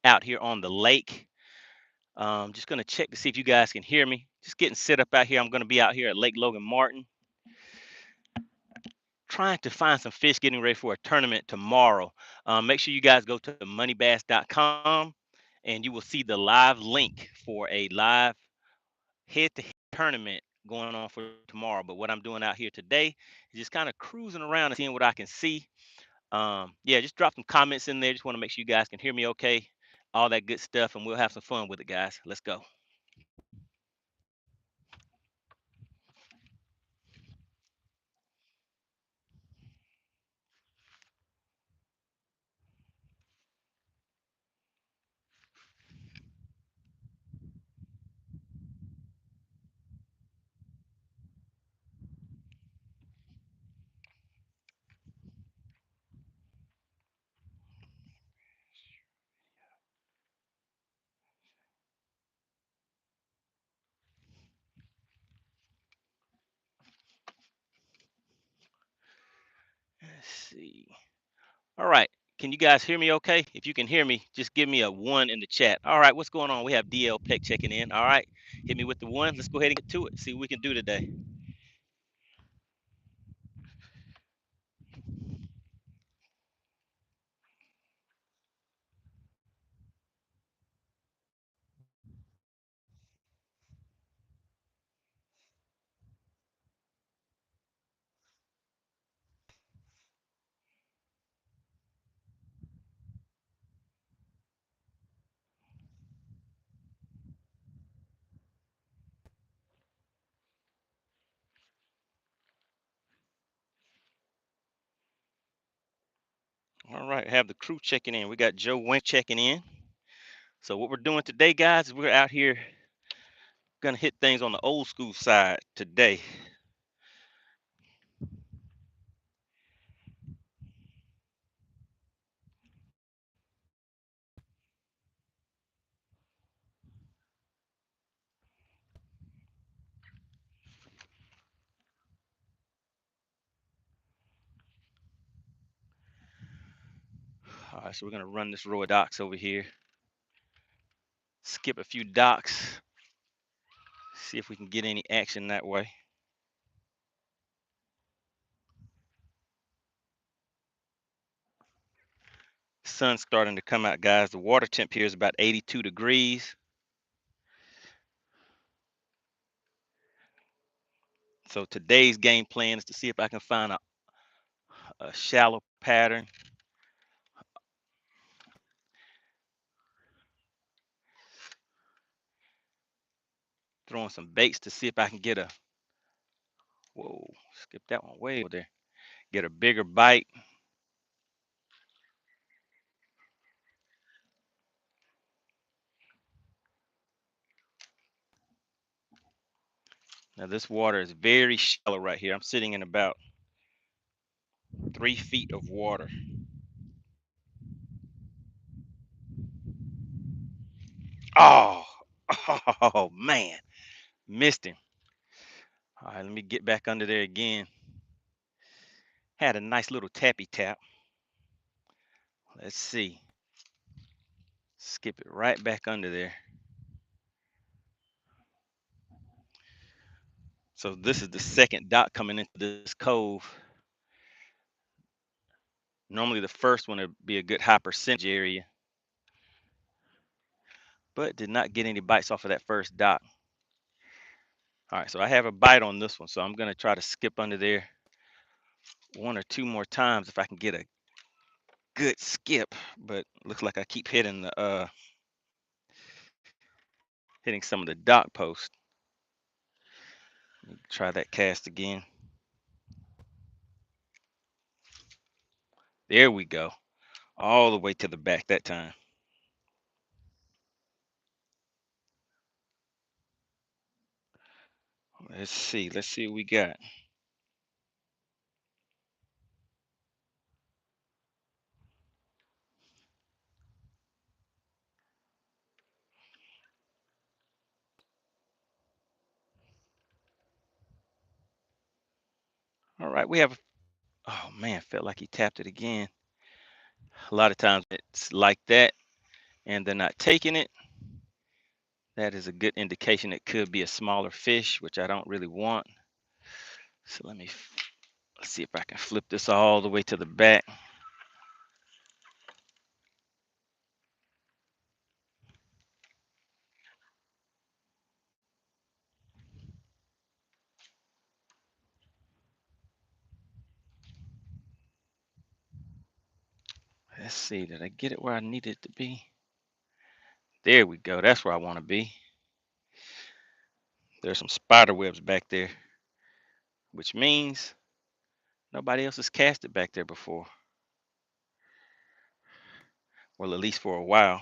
out here on the lake. Just gonna check to see if you guys can hear me. Just getting set up out here. I'm gonna be out here at Lake Logan Martin, trying to find some fish, getting ready for a tournament tomorrow. Make sure you guys go to MoneyBass.com and you will see the live link for a live head-to-head tournament going on for tomorrow. But what I'm doing out here today is just kind of cruising around and seeing what I can see. Yeah, just drop some comments in there. Just want to make sure you guys can hear me okay. All that good stuff, and we'll have some fun with it, guys. Let's go. Let's see. All right. Can you guys hear me okay? If you can hear me, just give me a one in the chat. All right, what's going on? We have DL Peck checking in. All right. Hit me with the one. Let's go ahead and get to it. See what we can do today. All right, have the crew checking in. We got Joe Wayne checking in. So what we're doing today, guys, is we're out here gonna hit things on the old school side today. All right, so we're gonna run this row of docks over here. Skip a few docks. See if we can get any action that way. Sun's starting to come out, guys. The water temp here is about 82 degrees. So today's game plan is to see if I can find a shallow pattern. Throwing some baits to see if I can get a, whoa, skip that one way over there. Get a bigger bite. Now this water is very shallow right here. I'm sitting in about 3 feet of water. Oh, oh man, missed him. All right, let me get back under there again. Had a nice little tappy tap. Let's see. Skip it right back under there. So this is the second dock coming into this cove. Normally the first one would be a good high percentage area, but did not get any bites off of that first dock. All right, so I have a bite on this one, so I'm gonna try to skip under there one or two more times if I can get a good skip, but looks like I keep hitting the hitting some of the dock posts. Try that cast again. There we go. All the way to the back that time. Let's see. Let's see what we got. All right, we have, oh man, felt like he tapped it again. A lot of times it's like that. and they're not taking it, that is a good indication it could be a smaller fish, which I don't really want. So let's see if I can flip this all the way to the back. Let's see, did I get it where I need it to be? There we go. That's where I want to be. There's some spider webs back there, which means nobody else has cast it back there before. Well, at least for a while.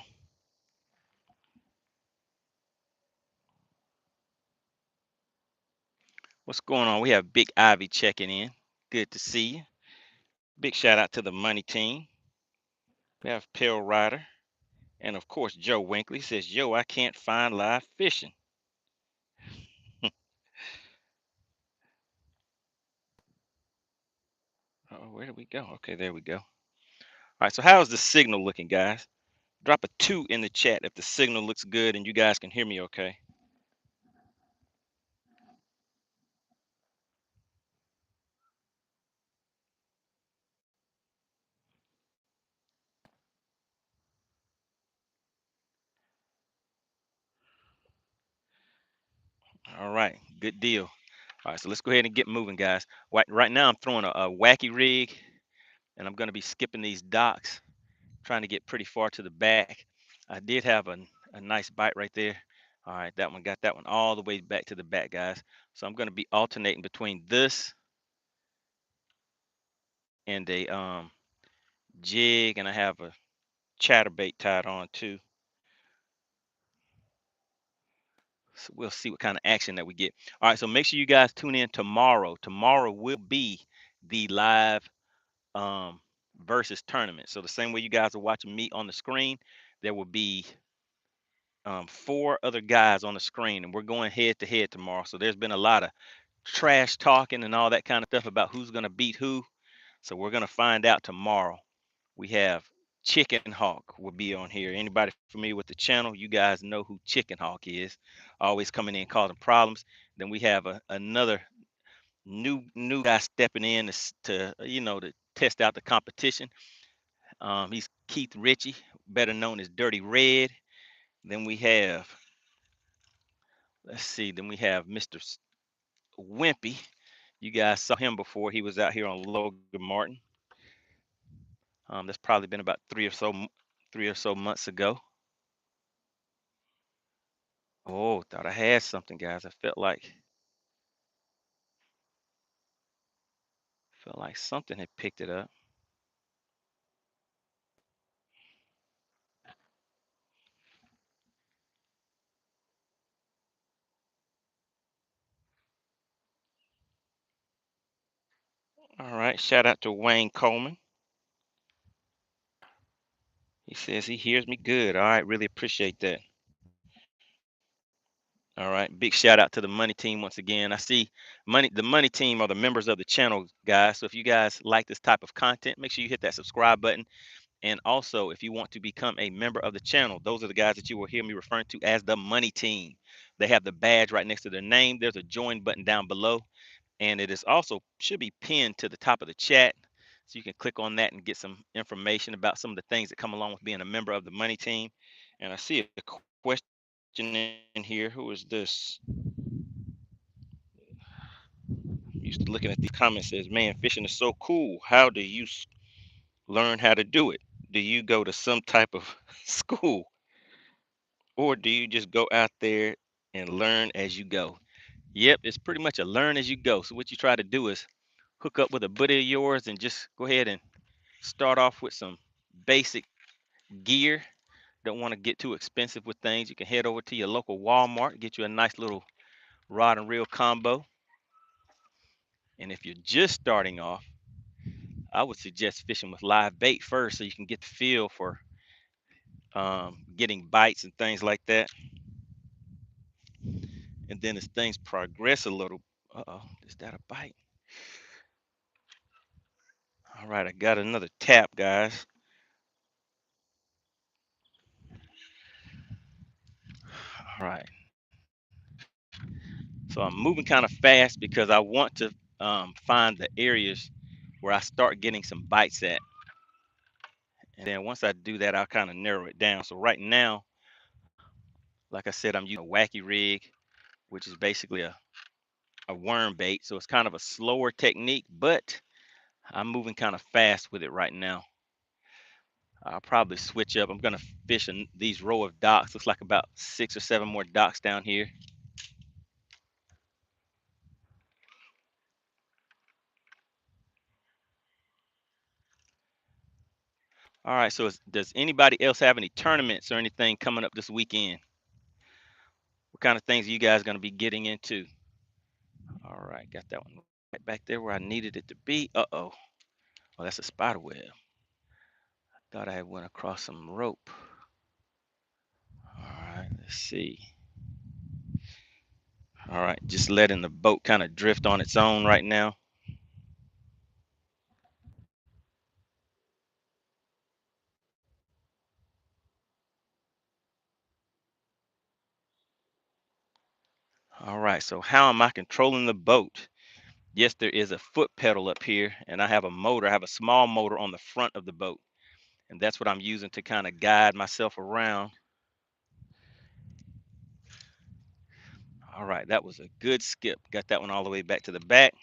What's going on? We have Big Ivy checking in. Good to see you. Big shout out to the money team. We have Pill Rider. And of course, Joe Winkley says, Yo, I can't find live fishing. Oh, where did we go? Okay, there we go. All right, so how's the signal looking, guys? Drop a 2 in the chat if the signal looks good and you guys can hear me okay. All right, good deal. All right, so let's go ahead and get moving, guys. Right now, I'm throwing a wacky rig, and I'm going to be skipping these docks, trying to get pretty far to the back. I did have a nice bite right there. All right, that one got that one all the way back to the back, guys. So I'm going to be alternating between this and a jig, and I have a chatterbait tied on too. So we'll see what kind of action that we get. All right, so make sure you guys tune in tomorrow. Tomorrow will be the live um, versus tournament. So the same way you guys are watching me on the screen, there will be 4 other guys on the screen, and we're going head to head tomorrow. So there's been a lot of trash talking and all that kind of stuff about who's going to beat who. So we're going to find out tomorrow. We have Chicken Hawk will be on here. Anybody familiar with the channel, you guys know who Chicken Hawk is. Always coming in causing problems. Then we have another new guy stepping in to test out the competition. He's Keith Ritchie, better known as Dirty Red. Then we have, let's see, then we have Mr. Wimpy. You guys saw him before. He was out here on Logan Martin. That's probably been about 3 or so months ago. Oh, thought I had something, guys. I felt like something had picked it up. All right. Shout out to Wayne Coleman. He says he hears me good. All right. Really appreciate that. All right. Big shout out to the money team once again. I see the money team are the members of the channel, guys. So if you guys like this type of content, make sure you hit that subscribe button. And also, if you want to become a member of the channel, those are the guys that you will hear me referring to as the money team. They have the badge right next to their name. There's a join button down below, and it is also should be pinned to the top of the chat. So you can click on that and get some information about some of the things that come along with being a member of the money team. And I see a question in here. Who is this? Used to looking at these comments, says, man, fishing is so cool. How do you learn how to do it? Do you go to some type of school, or do you just go out there and learn as you go? Yep, it's pretty much a learn as you go. So what you try to do is hook up with a buddy of yours and just go ahead and start off with some basic gear. Don't want to get too expensive with things. You can head over to your local Walmart, get you a nice little rod and reel combo. And if you're just starting off, I would suggest fishing with live bait first so you can get the feel for getting bites and things like that. And then as things progress a little, uh-oh, is that a bite? All right, I got another tap, guys. All right. So I'm moving kind of fast because I want to find the areas where I start getting some bites at. And then once I do that, I'll kind of narrow it down. So right now, like I said, I'm using a wacky rig, which is basically a worm bait. So it's kind of a slower technique, but I'm moving kind of fast with it right now. I'll probably switch up. I'm gonna fish in these row of docks. Looks like about 6 or 7 more docks down here. All right, so does anybody else have any tournaments or anything coming up this weekend? What kind of things are you guys gonna be getting into? All right, got that one right back there where I needed it to be. Uh-oh. Oh, that's a spider web. Thought I had went across some rope. All right, let's see. All right, just letting the boat kind of drift on its own right now. All right, so how am I controlling the boat? Yes, there is a foot pedal up here, and I have a motor. I have a small motor on the front of the boat, and that's what I'm using to kind of guide myself around. All right, that was a good skip. Got that one all the way back to the back.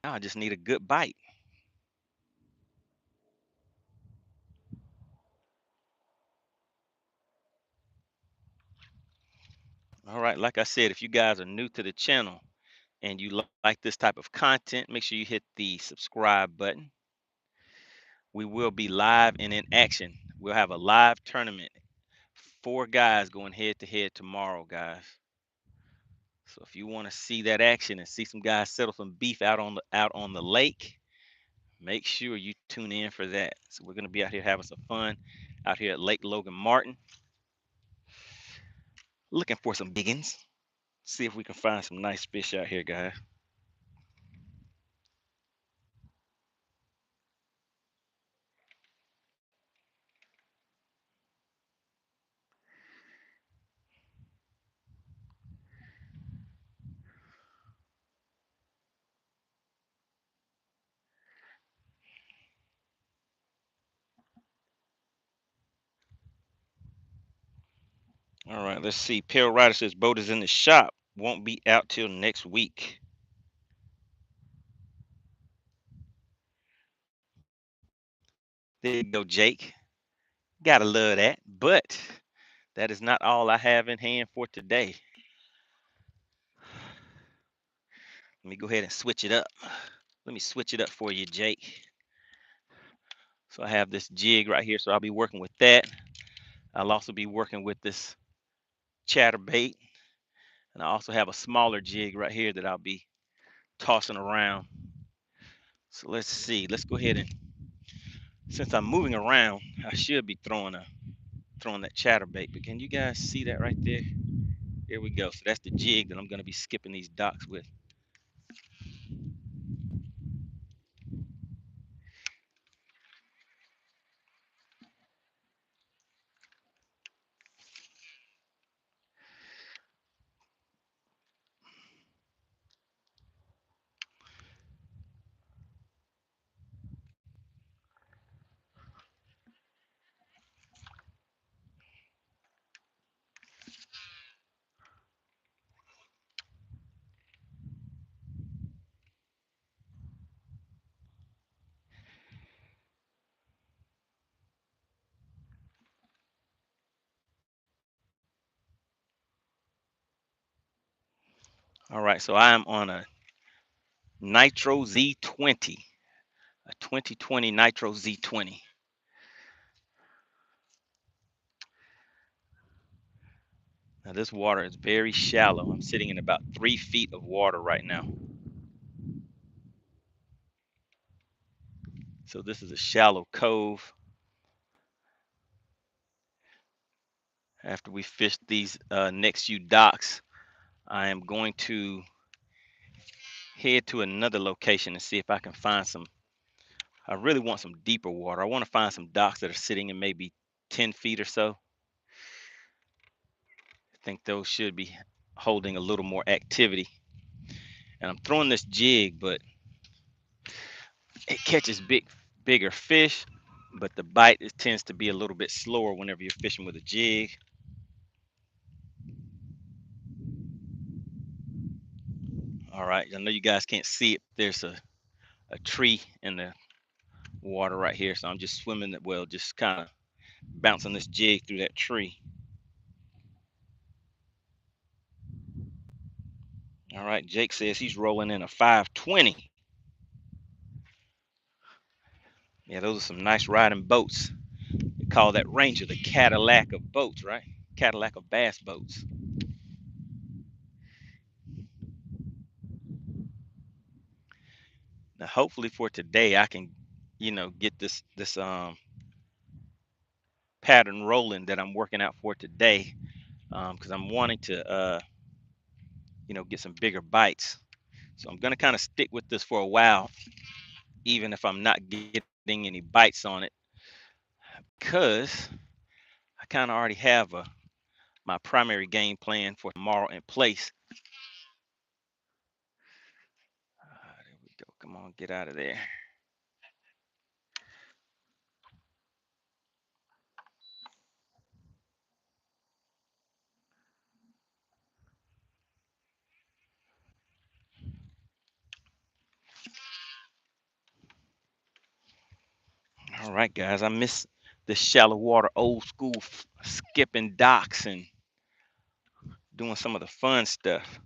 Now I just need a good bite. All right, like I said, if you guys are new to the channel and you like this type of content, make sure you hit the subscribe button. We will be live and in action. We'll have a live tournament. 4 guys going head to head tomorrow, guys. So if you want to see that action and see some guys settle some beef out on the lake, make sure you tune in for that. So we're gonna be out here having some fun out here at Lake Logan Martin, looking for some biggins. See if we can find some nice fish out here, guys. All right, let's see. Pale Rider says boat is in the shop. Won't be out till next week. There you go, Jake. Gotta love that. But that is not all I have in hand for today. Let me go ahead and switch it up. Let me switch it up for you, Jake. So I have this jig right here, so I'll be working with that. I'll also be working with this chatterbait, and I also have a smaller jig right here that I'll be tossing around. So let's see. Let's go ahead and, since I'm moving around, I should be throwing that chatterbait. But can you guys see that right there? Here we go. So that's the jig that I'm going to be skipping these docks with. All right, so I am on a Nitro Z20, a 2020 Nitro Z20. Now this water is very shallow. I'm sitting in about 3 feet of water right now. So this is a shallow cove. After we fish these next few docks, I am going to head to another location and see if I can find some I really want some deeper water. I want to find some docks that are sitting in maybe 10 feet or so. I think those should be holding a little more activity. And I'm throwing this jig, but it catches bigger fish, but the bite tends to be a little bit slower whenever you're fishing with a jig. All right, I know you guys can't see it. There's a tree in the water right here, so I'm just swimming, well, just kind of bouncing this jig through that tree. All right, Jake says he's rolling in a 520. Yeah, those are some nice riding boats. They call that Ranger the Cadillac of boats, right? Cadillac of bass boats. Now, hopefully for today, I can, get this pattern rolling that I'm working out for today, because I'm wanting to, get some bigger bites. So I'm gonna kind of stick with this for a while, even if I'm not getting any bites on it, because I kind of already have my primary game plan for tomorrow in place. There we go. Come on, get out of there. All right, guys. I miss the shallow water, old school skipping docks and doing some of the fun stuff.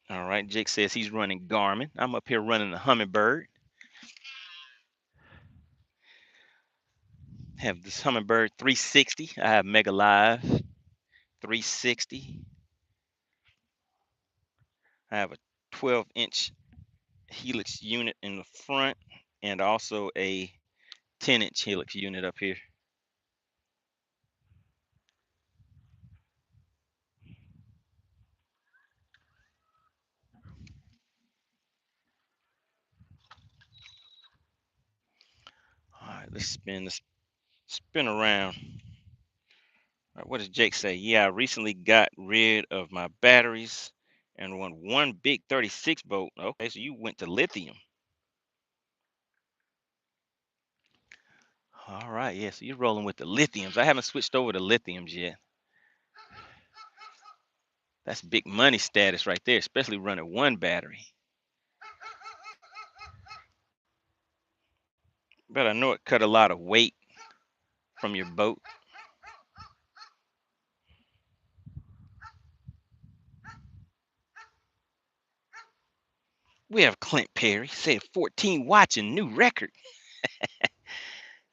All right, Jake says he's running Garmin. I'm up here running the Humminbird. Have this Humminbird 360. I have Mega Live 360. I have a 12-inch helix unit in the front and also a 10-inch helix unit up here. All right, let's spin around. All right, what does Jake say? Yeah, I recently got rid of my batteries and run one big 36 bolt. Okay, so you went to lithium. All right, yeah, so you're rolling with the lithiums. I haven't switched over to lithiums yet. That's big money status right there, especially running one battery. But I know it cut a lot of weight from your boat. We have Clint Perry said 14 watching new record.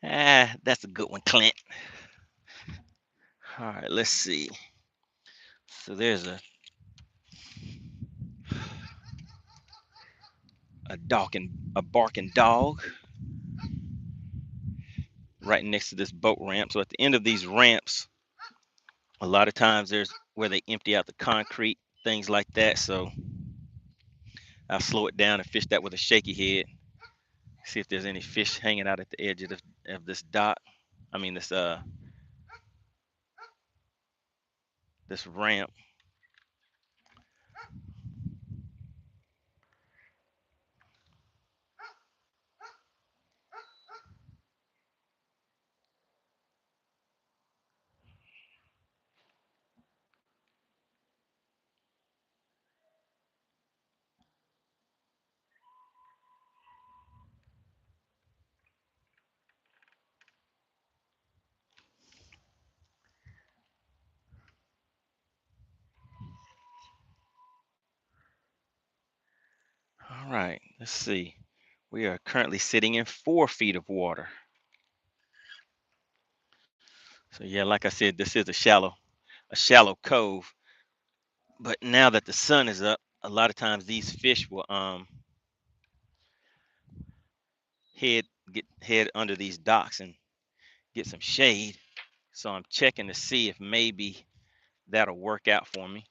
That's a good one, Clint. All right, let's see. So there's a barking dog right next to this boat ramp. So at the end of these ramps, a lot of times there's where they empty out the concrete, things like that. So I'll slow it down and fish that with a shaky head. See if there's any fish hanging out at the edge of this dock. I mean this ramp. All right, let's see. We are currently sitting in 4 feet of water. So yeah, like I said, this is a shallow cove. But now that the sun is up, a lot of times these fish will head under these docks and get some shade. So I'm checking to see if maybe that'll work out for me.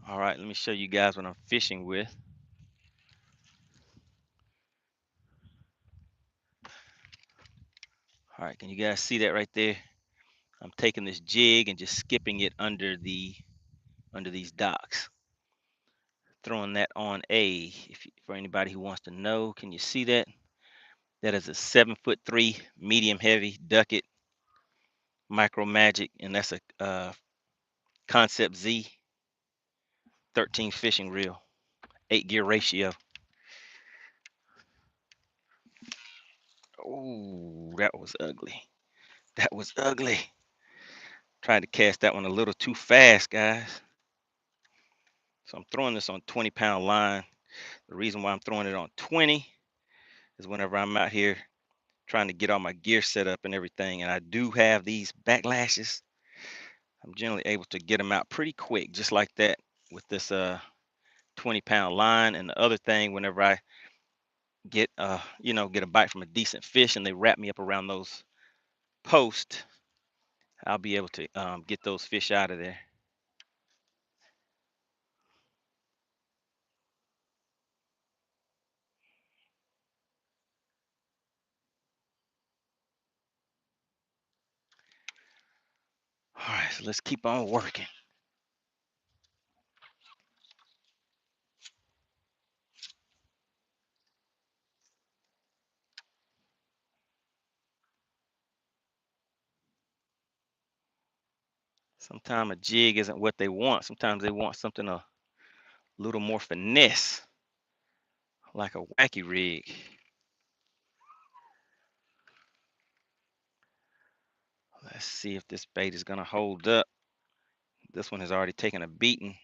All right, let me show you guys what I'm fishing with. All right, can you guys see that right there? I'm taking this jig and just skipping it under these docks. Throwing that on for anybody who wants to know, can you see that? That is a 7'3" medium heavy ducket micro magic, and that's a Concept Z 13 fishing reel, 8 gear ratio. Oh, that was ugly. That was ugly. Tried to cast that one a little too fast, guys. So I'm throwing this on 20-pound line. The reason why I'm throwing it on 20 is whenever I'm out here trying to get all my gear set up and everything, and I do have these backlashes, I'm generally able to get them out pretty quick, just like that with this 20-pound line. And the other thing, whenever I get get a bite from a decent fish and they wrap me up around those posts, I'll be able to get those fish out of there. All right, so let's keep on working. Sometimes a jig isn't what they want. Sometimes they want something a little more finesse, like a wacky rig. Let's see if this bait is gonna hold up. This one has already taken a beating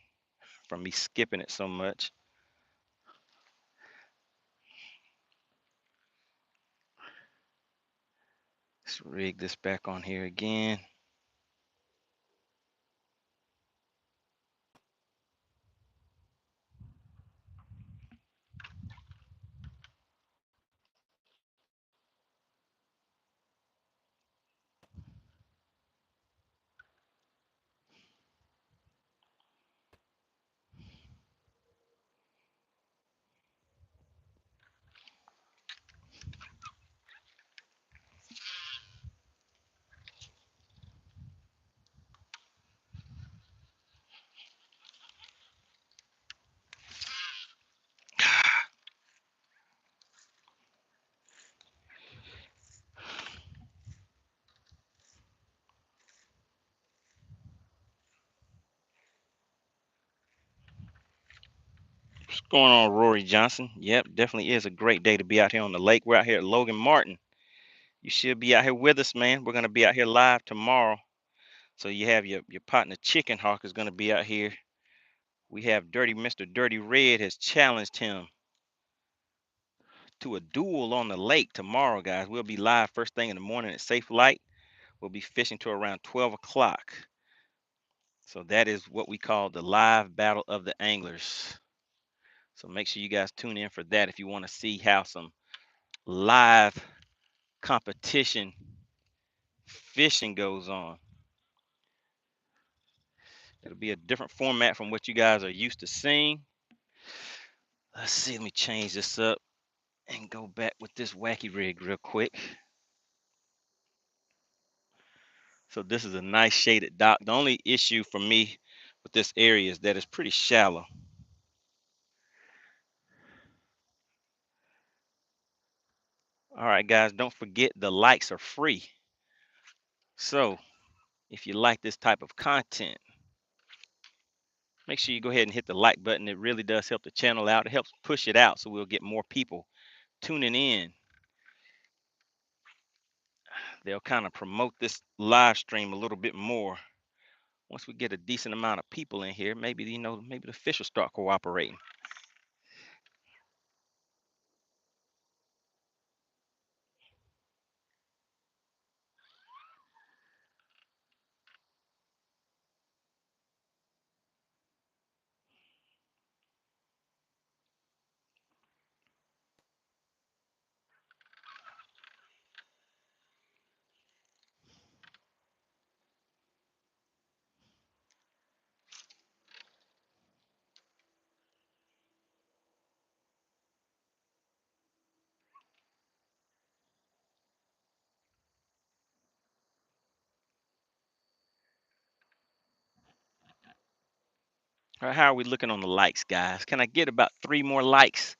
from me skipping it so much. Let's rig this back on here again. What's going on, Rory Johnson? Yep, definitely is a great day to be out here on the lake. We're out here at Logan Martin. You should be out here with us, man. We're gonna be out here live tomorrow. So you have your partner Chicken Hawk is gonna be out here. We have Mr. Dirty Red has challenged him to a duel on the lake tomorrow, guys. We'll be live first thing in the morning at Safe Light. We'll be fishing to around 12 o'clock. So that is what we call the live battle of the anglers. So make sure you guys tune in for that if you want to see how some live competition fishing goes on. It'll be a different format from what you guys are used to seeing. Let's see, let me change this up and go back with this wacky rig real quick. So this is a nice shaded dock. The only issue for me with this area is that it's pretty shallow. All right, guys, don't forget the likes are free. So if you like this type of content, make sure you go ahead and hit the like button. It really does help the channel out. It helps push it out so we'll get more people tuning in. They'll kind of promote this live stream a little bit more. Once we get a decent amount of people in here, maybe, maybe the fish will start cooperating. All right, how are we looking on the likes, guys? Can I get about 3 more likes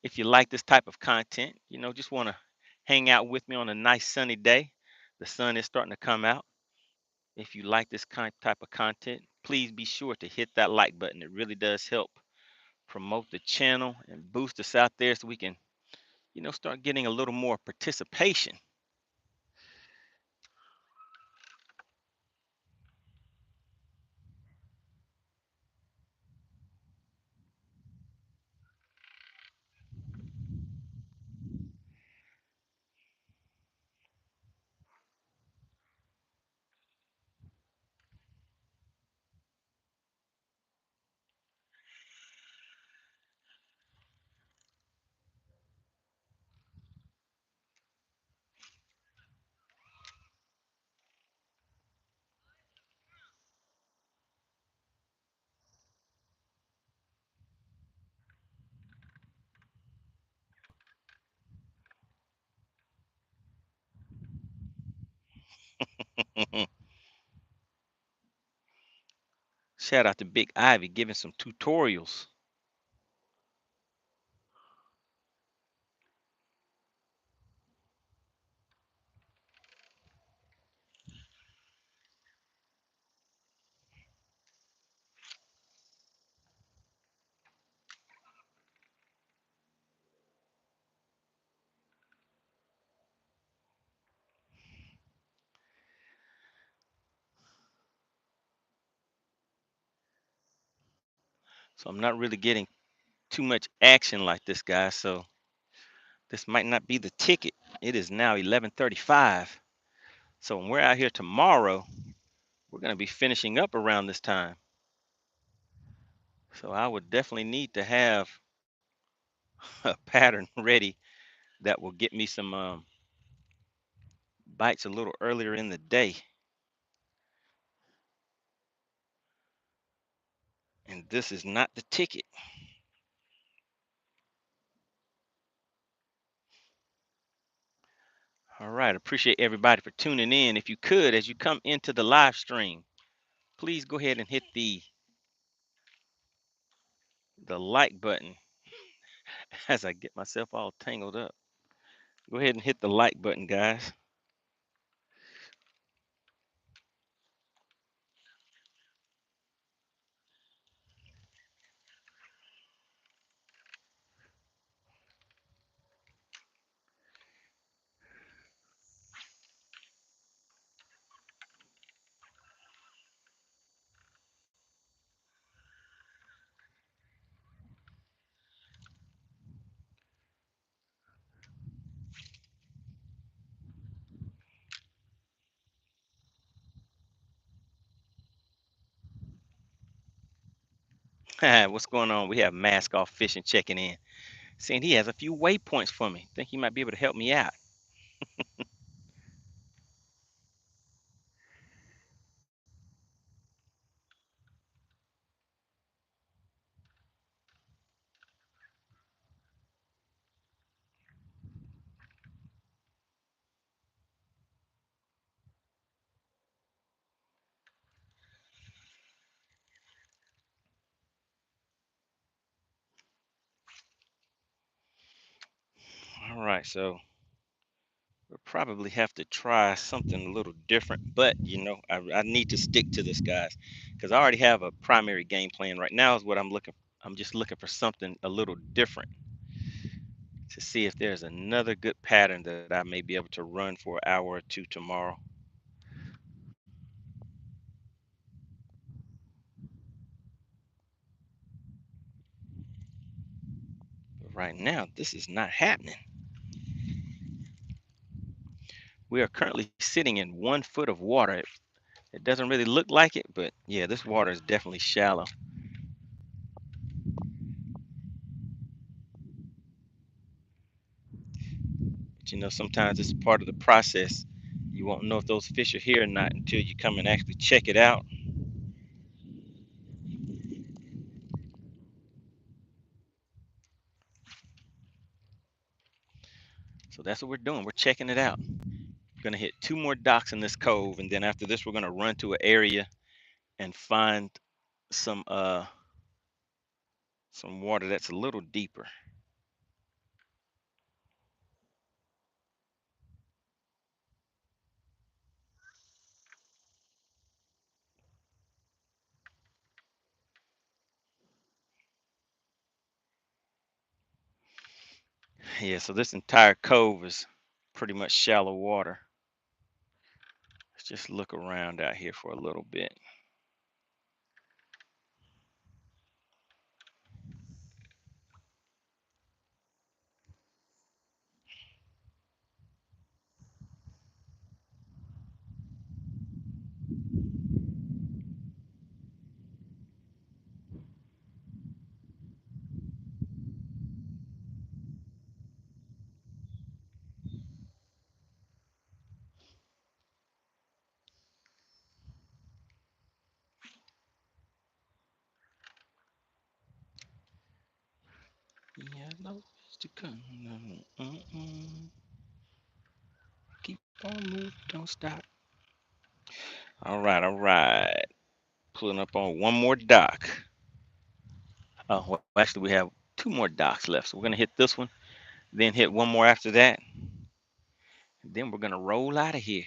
if you like this type of content? Just want to hang out with me on a nice sunny day. The sun is starting to come out. If you like this type of content, please be sure to hit that like button. It really does help promote the channel and boost us out there so we can, start getting a little more participation. Shout out to Big Ivy giving some tutorials. So I'm not really getting too much action like this, guys. So this might not be the ticket. It is now 11:35. So when we're out here tomorrow, we're going to be finishing up around this time. So I would definitely need to have a pattern ready that will get me some bites a little earlier in the day. And this is not the ticket. All right. Appreciate everybody for tuning in. If you could, as you come into the live stream, please go ahead and hit the like button as I get myself all tangled up. Go ahead and hit the like button, guys. What's going on? We have Mask Off Fishing checking in, saying he has a few waypoints for me. Think he might be able to help me out. All right, so probably have to try something a little different, but I need to stick to this, guys, because I already have a primary game plan. Right now is what I'm looking. I'm just looking for something a little different to see if there's another good pattern that I may be able to run for an hour or two tomorrow. But right now, this is not happening. We are currently sitting in 1 foot of water. It doesn't really look like it, but yeah, this water is definitely shallow. But sometimes it's part of the process. You won't know if those fish are here or not until you come and actually check it out. So that's what we're doing. We're checking it out. We're gonna hit 2 more docks in this cove, and then after this, we're gonna run to an area and find some some water that's a little deeper. Yeah, so this entire cove is pretty much shallow water. Let's just look around out here for a little bit. Yeah, no, to come. Keep on moving, don't stop. All right, all right. Pulling up on 1 more dock. Oh, well, actually, we have 2 more docks left. So we're gonna hit this one, then hit 1 more after that. And then we're gonna roll out of here.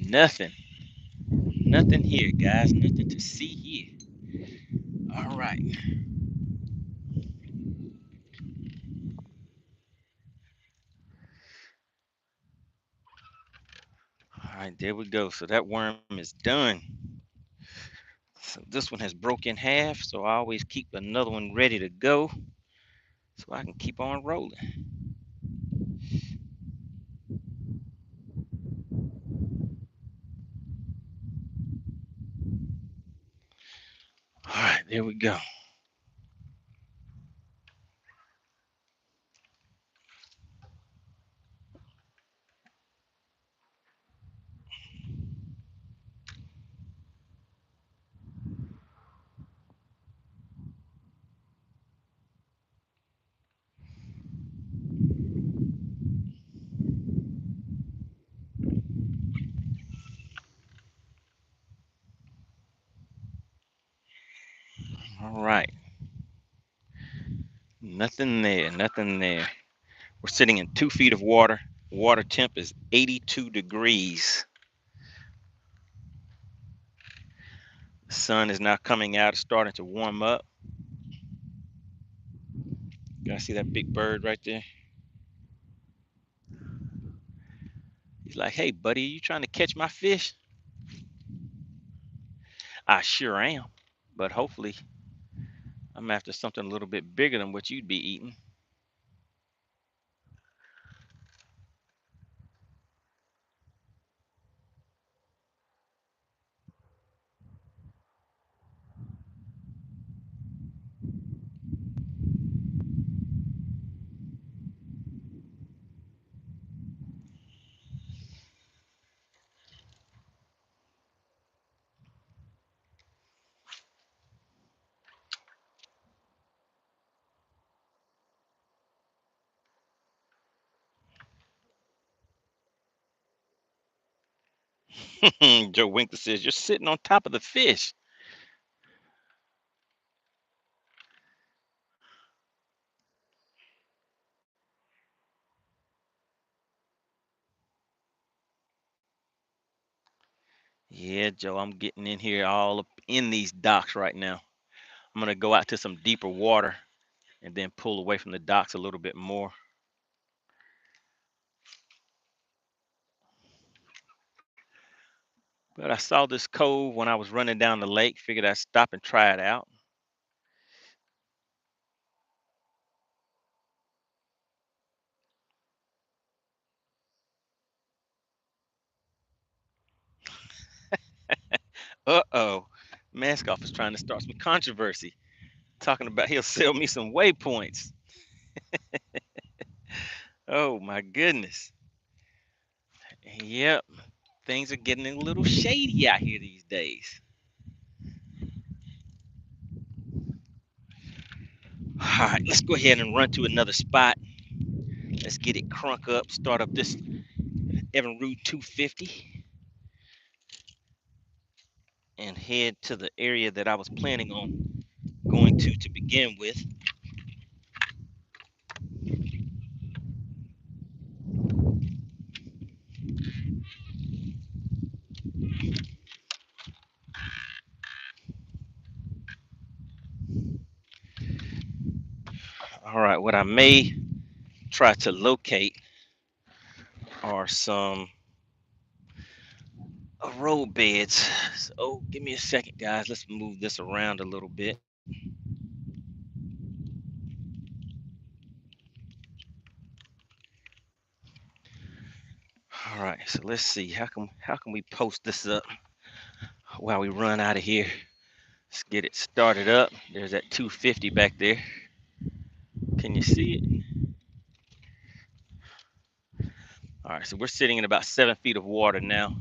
Nothing. Nothing here, guys. Nothing to see here. All right. All right, there we go. So that worm is done. So this one has broke in half, so I always keep another one ready to go so I can keep on rolling. All right, there we go. All right. Nothing there, nothing there. We're sitting in 2 feet of water. Water temp is 82 degrees. The sun is now coming out. It's starting to warm up. You guys see that big bird right there? He's like, hey, buddy, are you trying to catch my fish? I sure am. But hopefully, I'm after something a little bit bigger than what you'd be eating. Joe Winkler says, you're sitting on top of the fish. Yeah, Joe, I'm getting in here all up in these docks right now. I'm going to go out to some deeper water and then pull away from the docks a little bit more. But I saw this cove when I was running down the lake, figured I'd stop and try it out. Uh-oh. Maskoff is trying to start some controversy, talking about he'll sell me some waypoints. Oh my goodness. Yep, things are getting a little shady out here these days. All right, let's go ahead and run to another spot. Let's get it crunk up, start up this Evan Route 250 and head to the area that I was planning on going to begin with. All right, what I may try to locate are some road beds. So give me a second, guys. Let's move this around a little bit. All right, so let's see. How can we post this up while we run out of here? Let's get it started up. There's that 250 back there. Can you see it? All right, so we're sitting in about 7 feet of water now.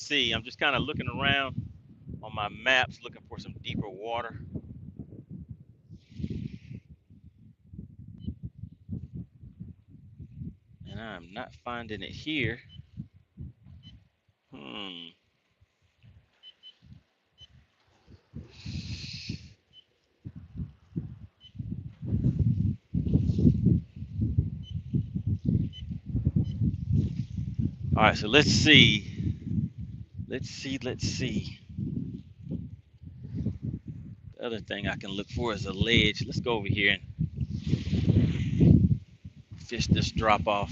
see. I'm just kind of looking around on my maps, looking for some deeper water. And I'm not finding it here. Hmm. All right, so let's see. Let's see. The other thing I can look for is a ledge. Let's go over here and fish this drop off.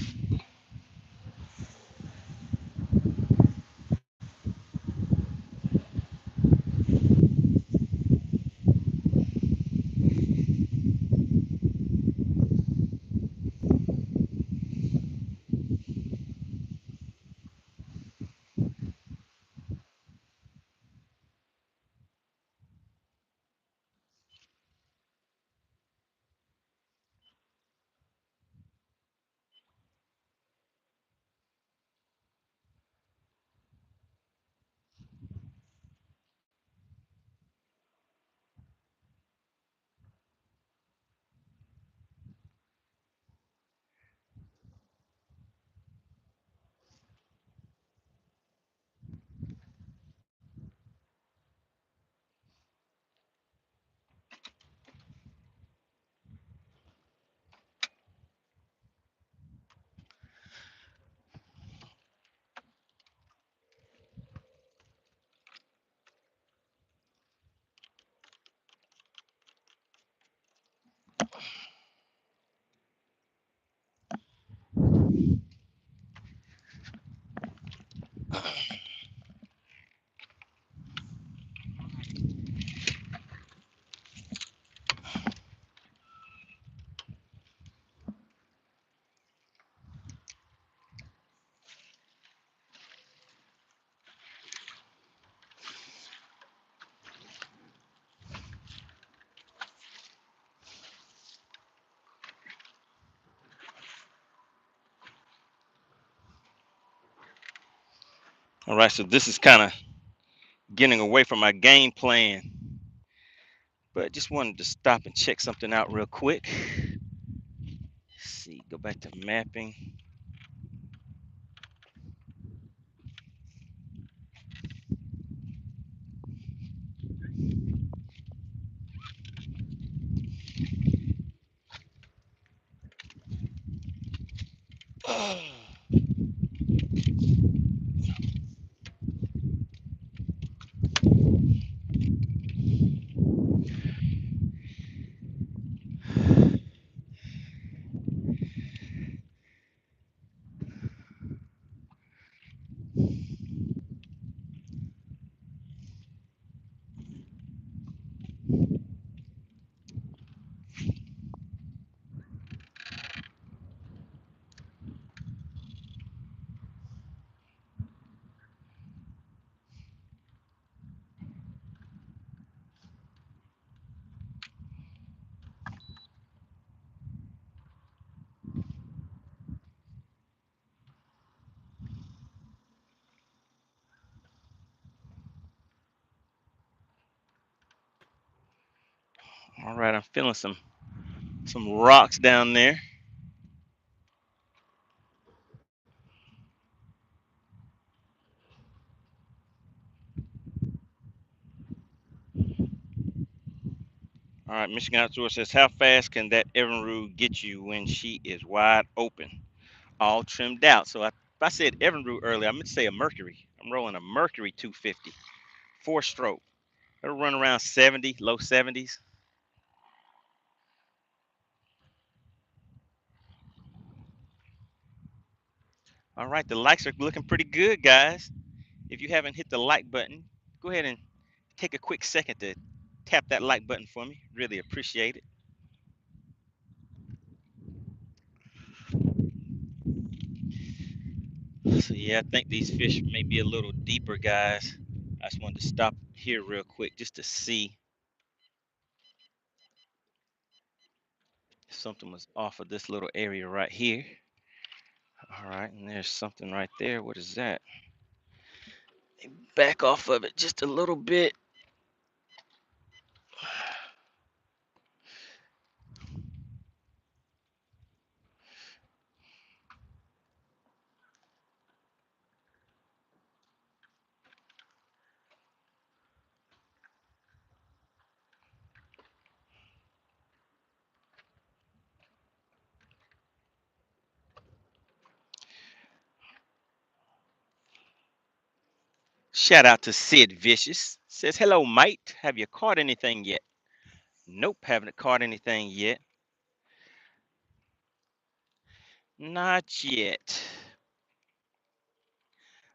All right, so this is kind of getting away from my game plan, but just wanted to stop and check something out real quick. Let's see, go back to mapping. All right, I'm feeling some rocks down there. All right, Michigan Outdoor says, how fast can that Evinrude get you when she is wide open, all trimmed out? So if I said Evinrude earlier, I meant to say a Mercury. I'm rolling a Mercury 250, 4-stroke. It'll run around 70, low 70s. All right, the likes are looking pretty good, guys. If you haven't hit the like button, go ahead and take a quick second to tap that like button for me. Really appreciate it. So yeah, I think these fish may be a little deeper, guys. I just wanted to stop here real quick just to see if something was off of this little area right here. All right, and there's something right there. What is that? Back off of it just a little bit. Shout out to Sid Vicious. Says, hello, mate. Have you caught anything yet? Nope, haven't caught anything yet. Not yet.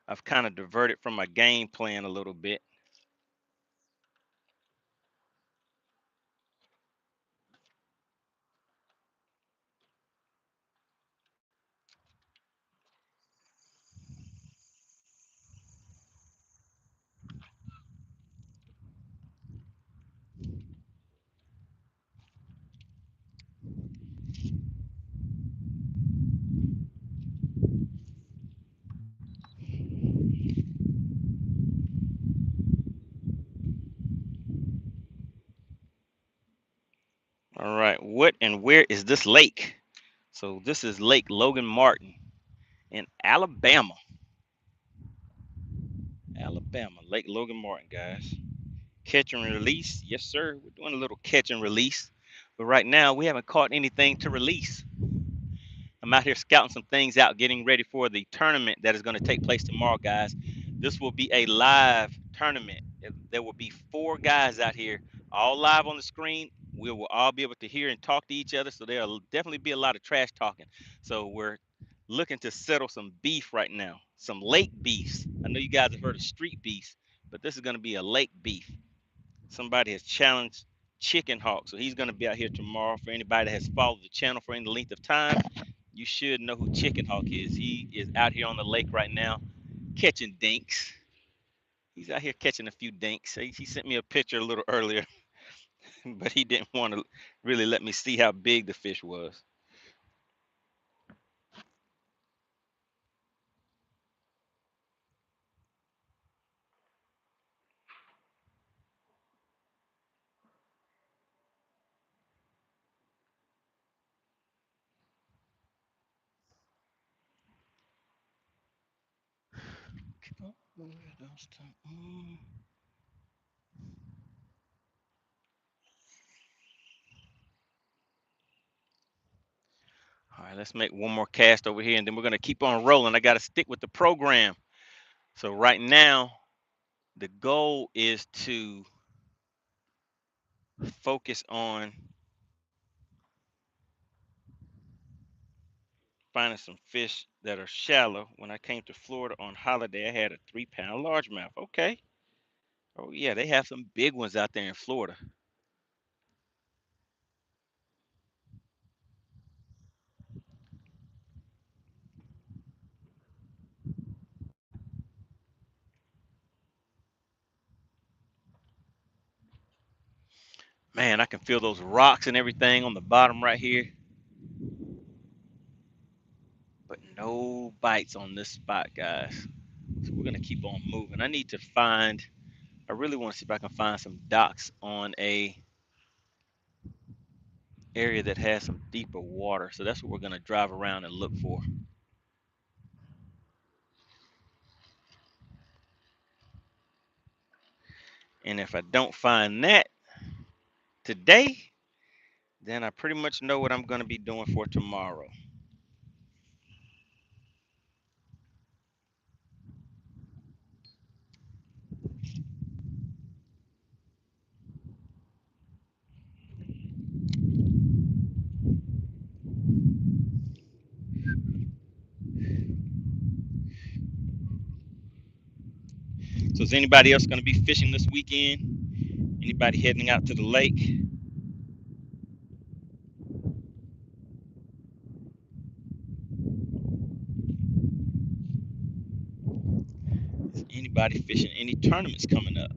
I've kind of diverted from my game plan a little bit. All right, what and where is this lake? So this is Lake Logan Martin in Alabama. Alabama, Lake Logan Martin, guys. Catch and release. Yes, sir. We're doing a little catch and release. But right now, we haven't caught anything to release. I'm out here scouting some things out, getting ready for the tournament that is going to take place tomorrow, guys. This will be a live tournament. There will be 4 guys out here, all live on the screen. We will all be able to hear and talk to each other. So there'll definitely be a lot of trash talking. So we're looking to settle some beef right now, some lake beefs. I know you guys have heard of street beefs, but this is going to be a lake beef. Somebody has challenged Chicken Hawk, so he's going to be out here tomorrow. For anybody that has followed the channel for any length of time, you should know who Chicken Hawk is. He is out here on the lake right now catching dinks. He's out here catching a few dinks. He sent me a picture a little earlier, but he didn't want to really let me see how big the fish was. All right, let's make one more cast over here, and then we're going to keep on rolling. I got to stick with the program. So right now, the goal is to focus on finding some fish that are shallow. When I came to Florida on holiday, I had a 3-pound largemouth. Okay. Oh yeah, they have some big ones out there in Florida. Man, I can feel those rocks and everything on the bottom right here, but no bites on this spot, guys. So we're gonna keep on moving. I really want to see if I can find some docks on a area that has some deeper water. So that's what we're gonna drive around and look for. And if I don't find that today, then I pretty much know what I'm gonna be doing for tomorrow. So is anybody else gonna be fishing this weekend? Anybody heading out to the lake? Is anybody fishing any tournaments coming up?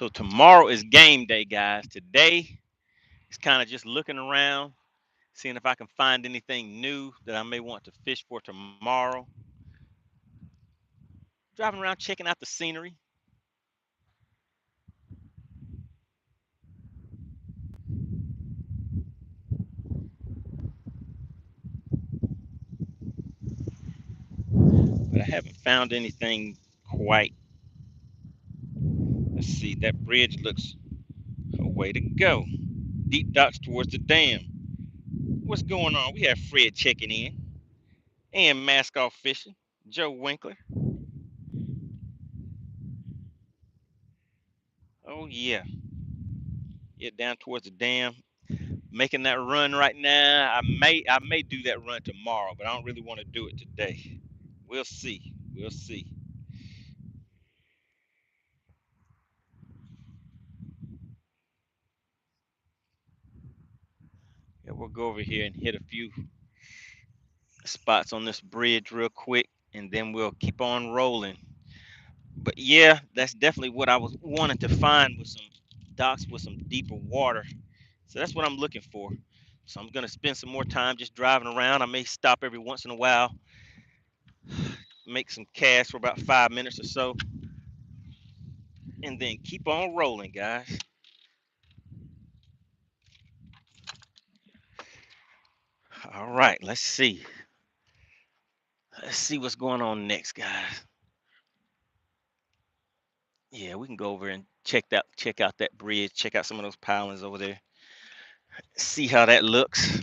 So tomorrow is game day, guys. Today it's kind of just looking around, seeing if I can find anything new that I may want to fish for tomorrow. Driving around checking out the scenery. But I haven't found anything quite. Let's see, that bridge looks a way to go. Deep docks towards the dam. What's going on? We have Fred checking in and Mask Off Fishing, Joe Winkler. Oh yeah, yeah, down towards the dam. Making that run right now. I may do that run tomorrow, but I don't really want to do it today. We'll see. We'll see. Yeah, we'll go over here and hit a few spots on this bridge real quick, and then we'll keep on rolling. But yeah, that's definitely what I was wanting to find, with some docks with some deeper water. So that's what I'm looking for. So I'm gonna spend some more time just driving around. I may stop every once in a while, make some cash for about 5 minutes or so, and then keep on rolling, guys. All right, let's see. Let's see what's going on next, guys. Yeah, we can go over and check out that bridge, check out some of those pilings over there, see how that looks.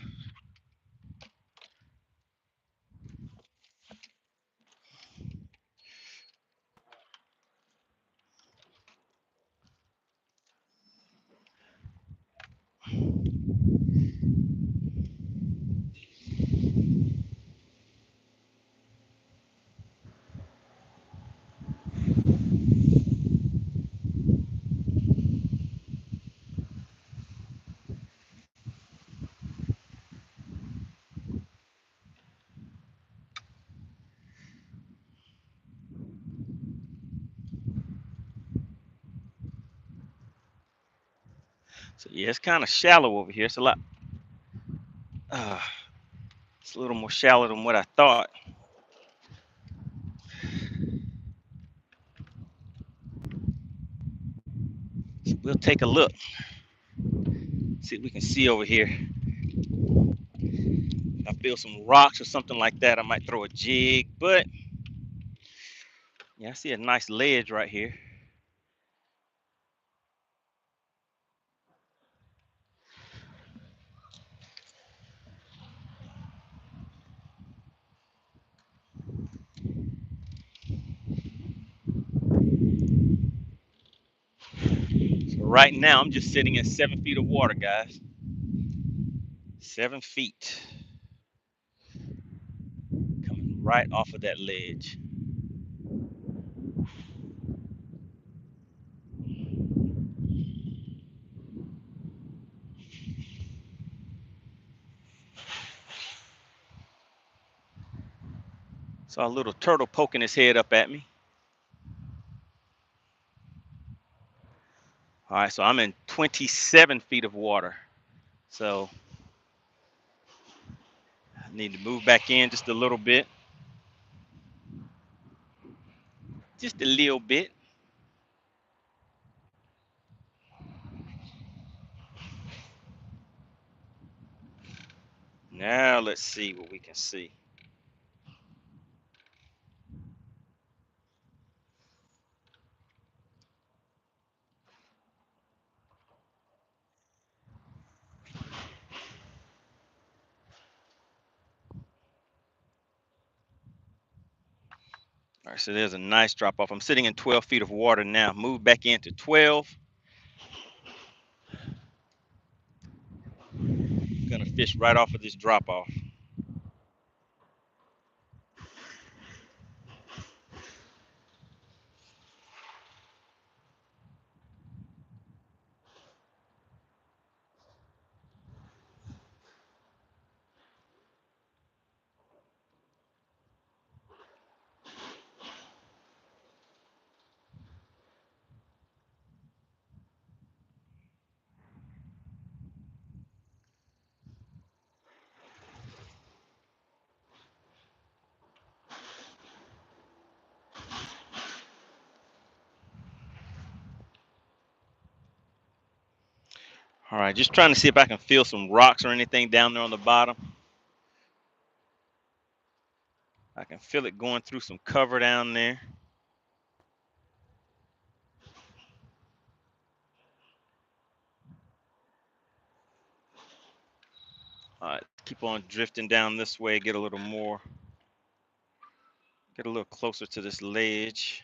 So yeah, it's kind of shallow over here. It's a lot. Uh, it's a little more shallow than what I thought. So we'll take a look, see what we can see over here. If I feel some rocks or something like that, I might throw a jig. But yeah, I see a nice ledge right here. So right now, I'm just sitting in 7 feet of water, guys. 7 feet, coming right off of that ledge. Saw a little turtle poking his head up at me. All right, so I'm in 27 feet of water. So I need to move back in just a little bit. Just a little bit. Now let's see what we can see. All right, so there's a nice drop off. I'm sitting in 12 feet of water now. Move back into 12. Gonna fish right off of this drop off. All right, just trying to see if I can feel some rocks or anything down there on the bottom. I can feel it going through some cover down there. All right, keep on drifting down this way, get a little closer to this ledge.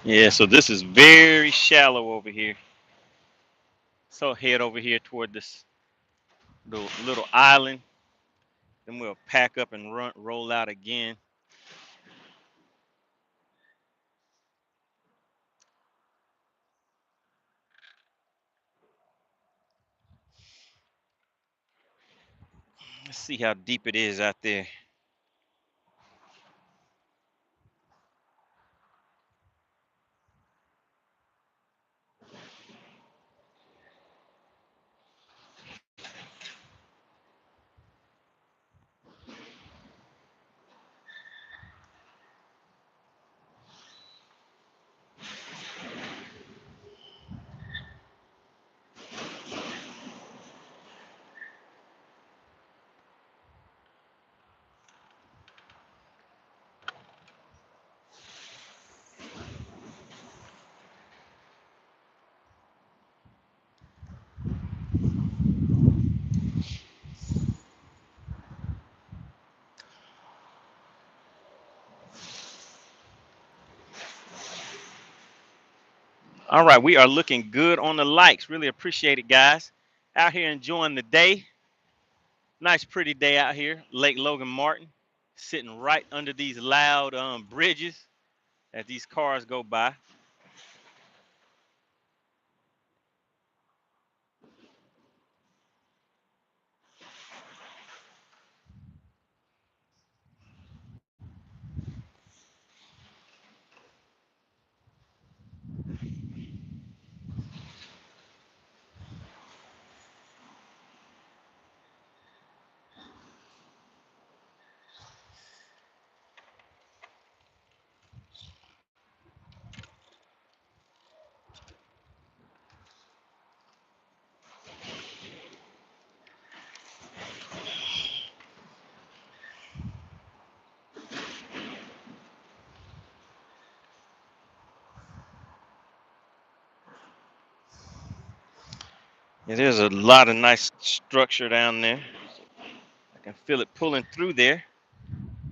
Yeah, so this is very shallow over here. So head over here toward this little island. Then we'll pack up and roll out again. Let's see how deep it is out there. All right, we are looking good on the likes. Really appreciate it, guys. Out here enjoying the day. Nice, pretty day out here. Lake Logan Martin, sitting right under these loud bridges as these cars go by. Yeah, there's a lot of nice structure down there. I can feel it pulling through there,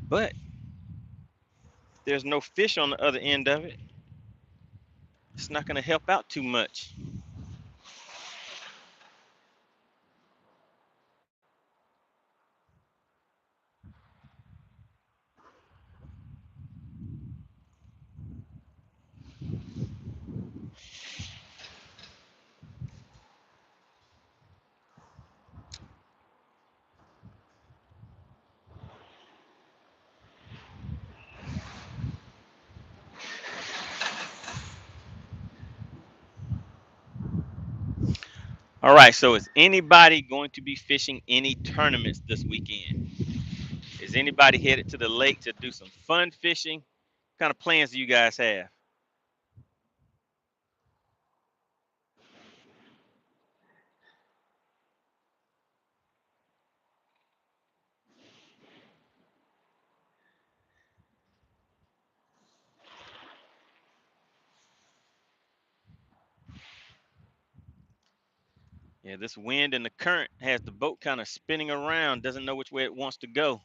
but there's no fish on the other end of it. It's not going to help out too much. All right, so is anybody going to be fishing any tournaments this weekend? Is anybody headed to the lake to do some fun fishing? What kind of plans do you guys have? Yeah, this wind and the current has the boat kind of spinning around, doesn't know which way it wants to go.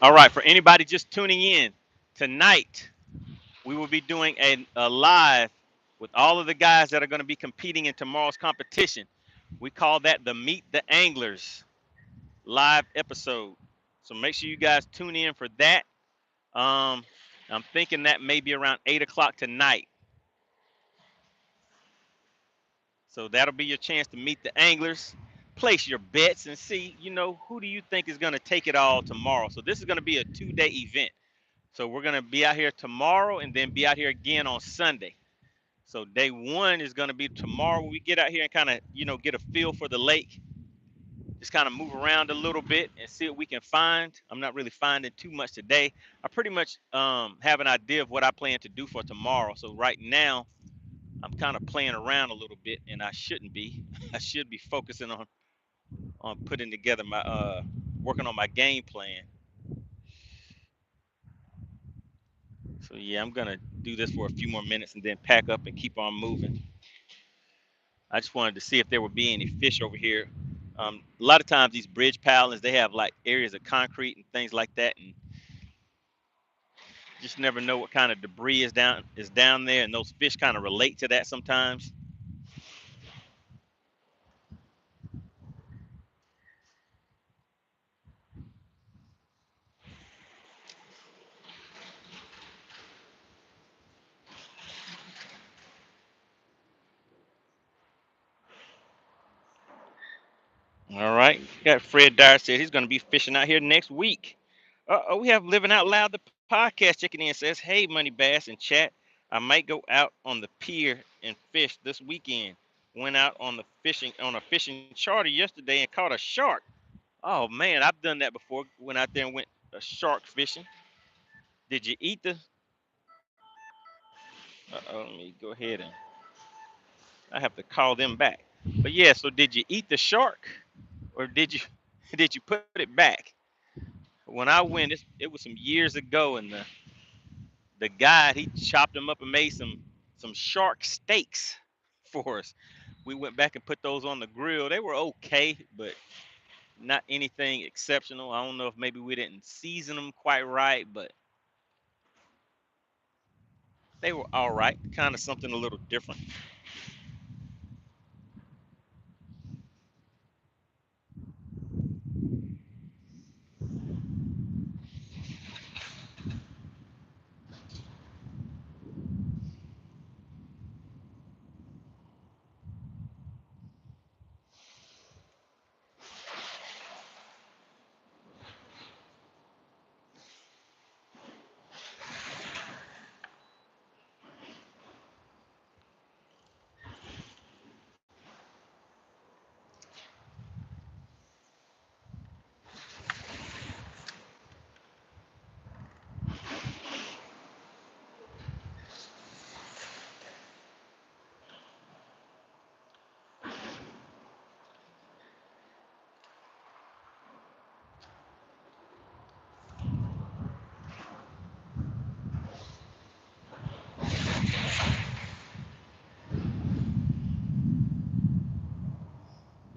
All right, for anybody just tuning in, tonight we will be doing a live with all of the guys that are going to be competing in tomorrow's competition. We call that the Meet the Anglers live episode. So make sure you guys tune in for that. Um, I'm thinking that may be around 8 o'clock tonight. So that'll be your chance to meet the anglers, place your bets, and see, who do you think is going to take it all tomorrow. So this is going to be a 2-day event. So we're going to be out here tomorrow and then be out here again on Sunday. So day one is going to be tomorrow when we get out here and kind of, get a feel for the lake. Just kind of move around a little bit and see what we can find. I'm not really finding too much today. I pretty much have an idea of what I plan to do for tomorrow. So right now, I'm kind of playing around a little bit, and I shouldn't be. I should be focusing on putting together my working on my game plan. So yeah, I'm gonna do this for a few more minutes and then pack up and keep on moving. I just wanted to see if there would be any fish over here. A lot of times these bridge pilings, they have like areas of concrete and things like that, and just never know what kind of debris is down there, and those fish kind of relate to that sometimes. All right, got Fred Dyer said he's going to be fishing out here next week. We have Living Out Loud, the podcast, checking in, says, "Hey, Money Bass and chat. I might go out on the pier and fish this weekend. Went out on a fishing charter yesterday and caught a shark. Oh man, I've done that before. Went out there and went shark fishing. Did you eat the? Let me go ahead and I have to call them back. But yeah, so did you eat the shark, or did you did you put it back? When I went, it was some years ago, and the guy, he chopped them up and made some shark steaks for us. We went back and put those on the grill. They were okay, but not anything exceptional. I don't know if maybe we didn't season them quite right, but they were all right. Kind of something a little different.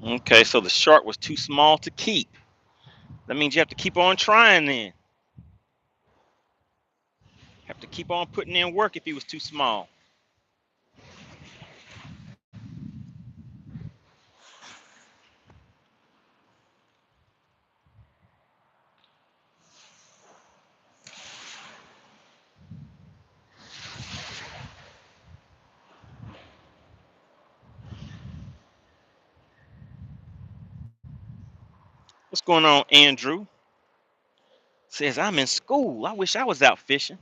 Okay, so the shark was too small to keep. That means you have to keep on trying then. Have to keep on putting in work if he was too small. What's going on, Andrew? Says, I'm in school. I wish I was out fishing.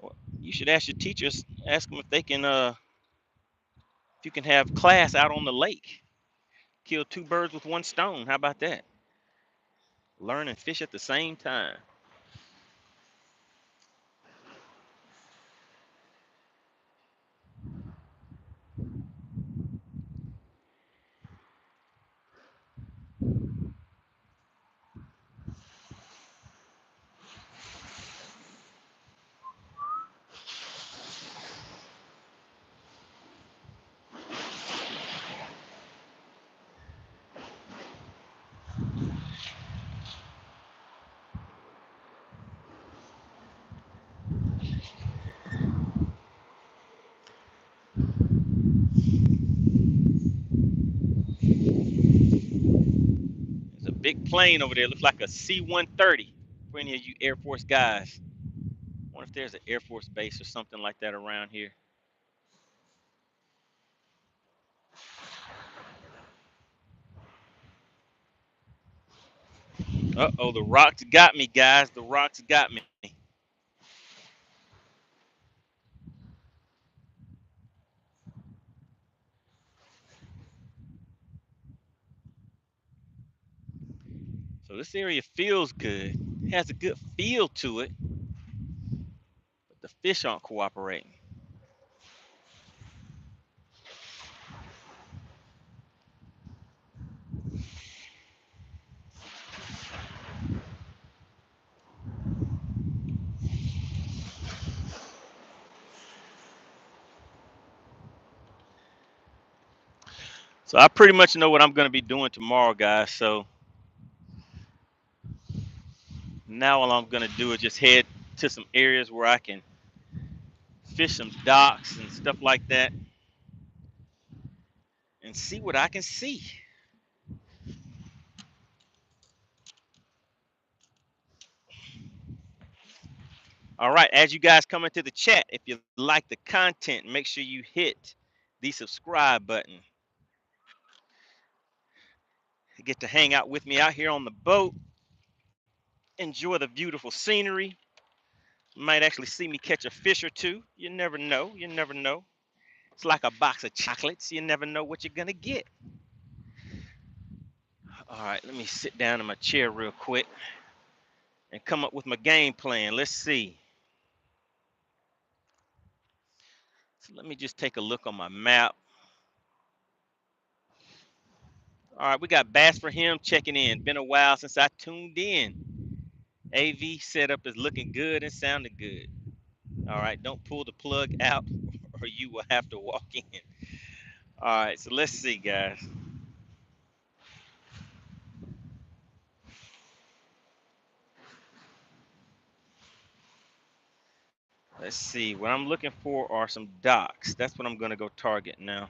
Well, you should ask your teachers, ask them if they can, if you can have class out on the lake. Kill two birds with one stone. How about that? Learn and fish at the same time. There's a big plane over there. Looks like a C-130 for any of you Air Force guys. I wonder if there's an Air Force base or something like that around here. Uh-oh, the rocks got me, guys. The rocks got me. So this area feels good. It has a good feel to it, but the fish aren't cooperating. So I pretty much know what I'm going to be doing tomorrow, guys. So now all I'm going to do is just head to some areas where I can fish some docks and stuff like that and see what I can see. All right, as you guys come into the chat, if you like the content, make sure you hit the subscribe button. You get to hang out with me out here on the boat, enjoy the beautiful scenery. You might actually see me catch a fish or two. You never know. You never know. It's like a box of chocolates. You never know what you're going to get. All right, let me sit down in my chair real quick and come up with my game plan. Let's see. So let me just take a look on my map. All right, we got Bass for him checking in. Been a while since I tuned in. AV setup is looking good and sounding good. All right, don't pull the plug out or you will have to walk in. All right, so let's see, guys. Let's see. What I'm looking for are some docks. That's what I'm going to go target now.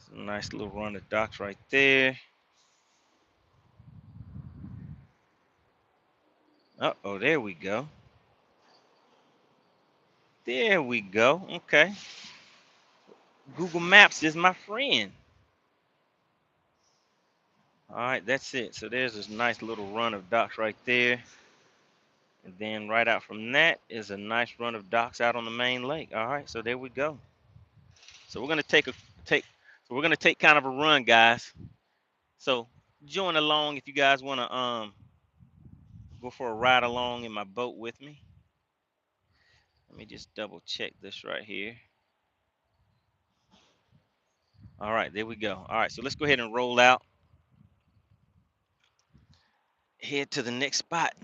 Some nice little run of docks right there. Uh-oh, there we go. There we go. Okay. Google Maps is my friend. All right, that's it. So there's this nice little run of docks right there. And then right out from that is a nice run of docks out on the main lake. All right, so there we go. So we're gonna take kind of a run, guys. So join along if you guys wanna go for a ride along in my boat with me. Let me just double check this right here. All right, there we go. All right, so let's go ahead and roll out. Head to the next spot.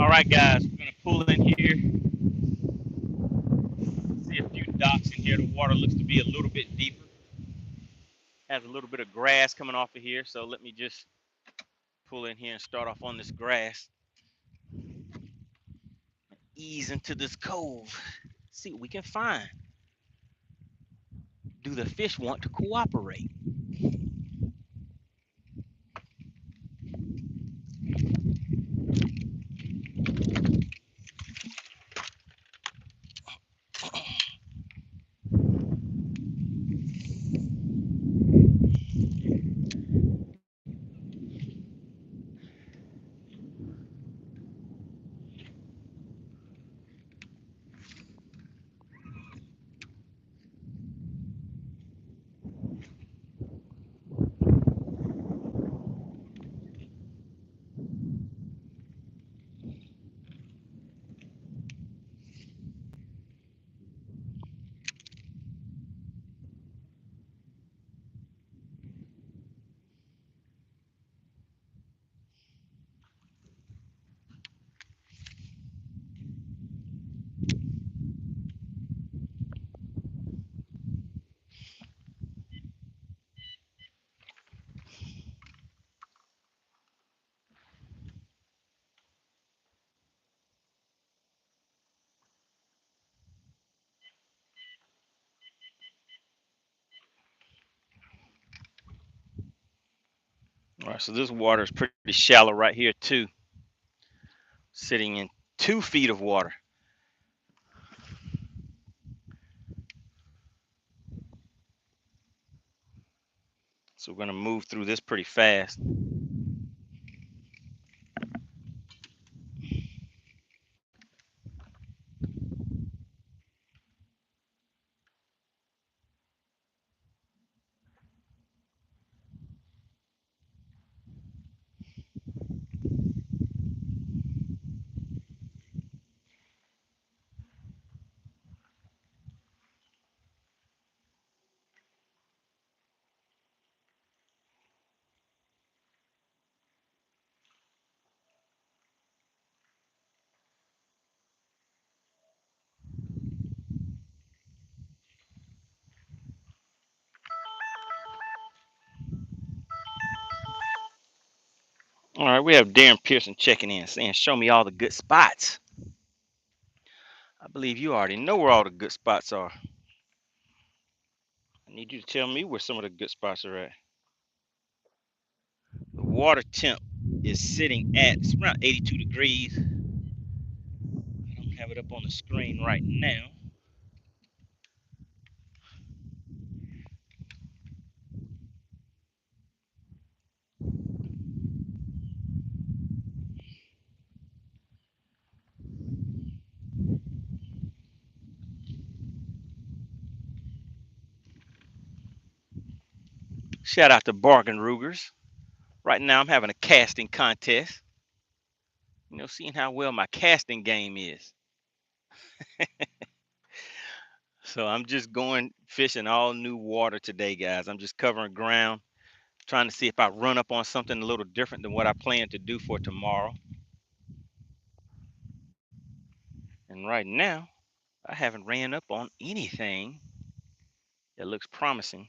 All right, guys, we're gonna pull in here. See a few docks in here. The water looks to be a little bit deeper. Has a little bit of grass coming off of here, so let me just pull in here and start off on this grass. Ease into this cove. See what we can find. Do the fish want to cooperate? All right, so this water is pretty shallow right here too, sitting in 2 feet of water. So we're gonna move through this pretty fast. All right, we have Darren Pearson checking in, saying, "Show me all the good spots." I believe you already know where all the good spots are. I need you to tell me where some of the good spots are at. The water temp is sitting at, it's around 82 degrees. I don't have it up on the screen right now. Shout out to Bargain Rugers. Right now I'm having a casting contest. You know, seeing how well my casting game is. So I'm just going fishing all new water today, guys. I'm just covering ground, trying to see if I run up on something a little different than what I plan to do for tomorrow. And right now, I haven't ran up on anything that looks promising.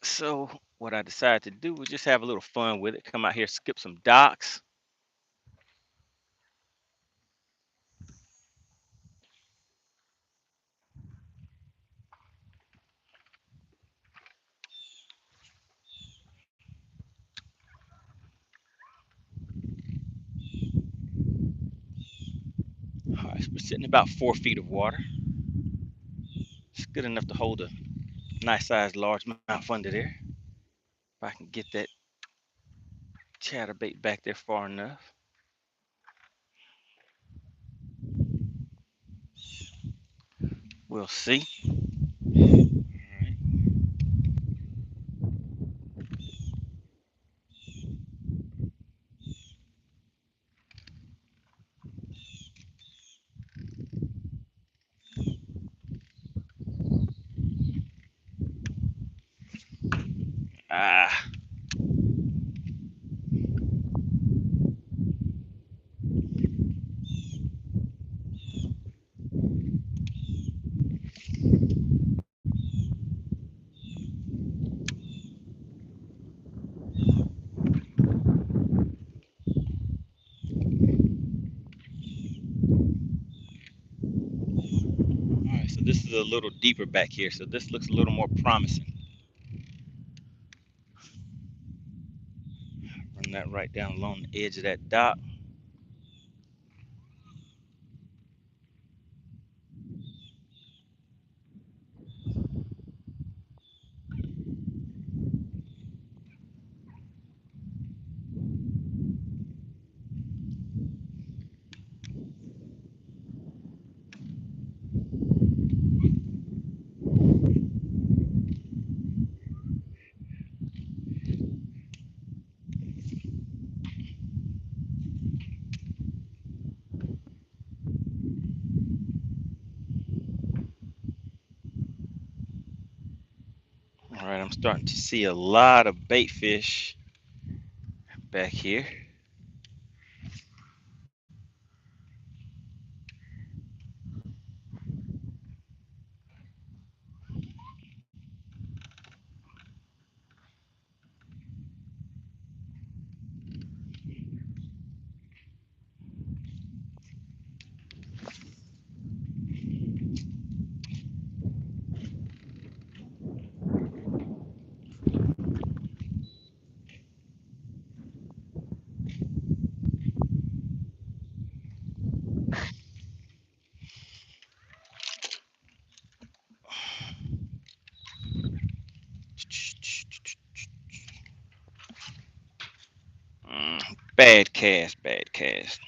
So what I decided to do was just have a little fun with it. Come out here, skip some docks. All right, we're sitting about 4 feet of water. It's good enough to hold a nice sized largemouth under there. If I can get that chatterbait back there far enough. We'll see. Ah, So this is a little deeper back here. So this looks a little more promising. Run that right down along the edge of that dock. All right, I'm starting to see a lot of bait fish back here. Bad cast, bad cast.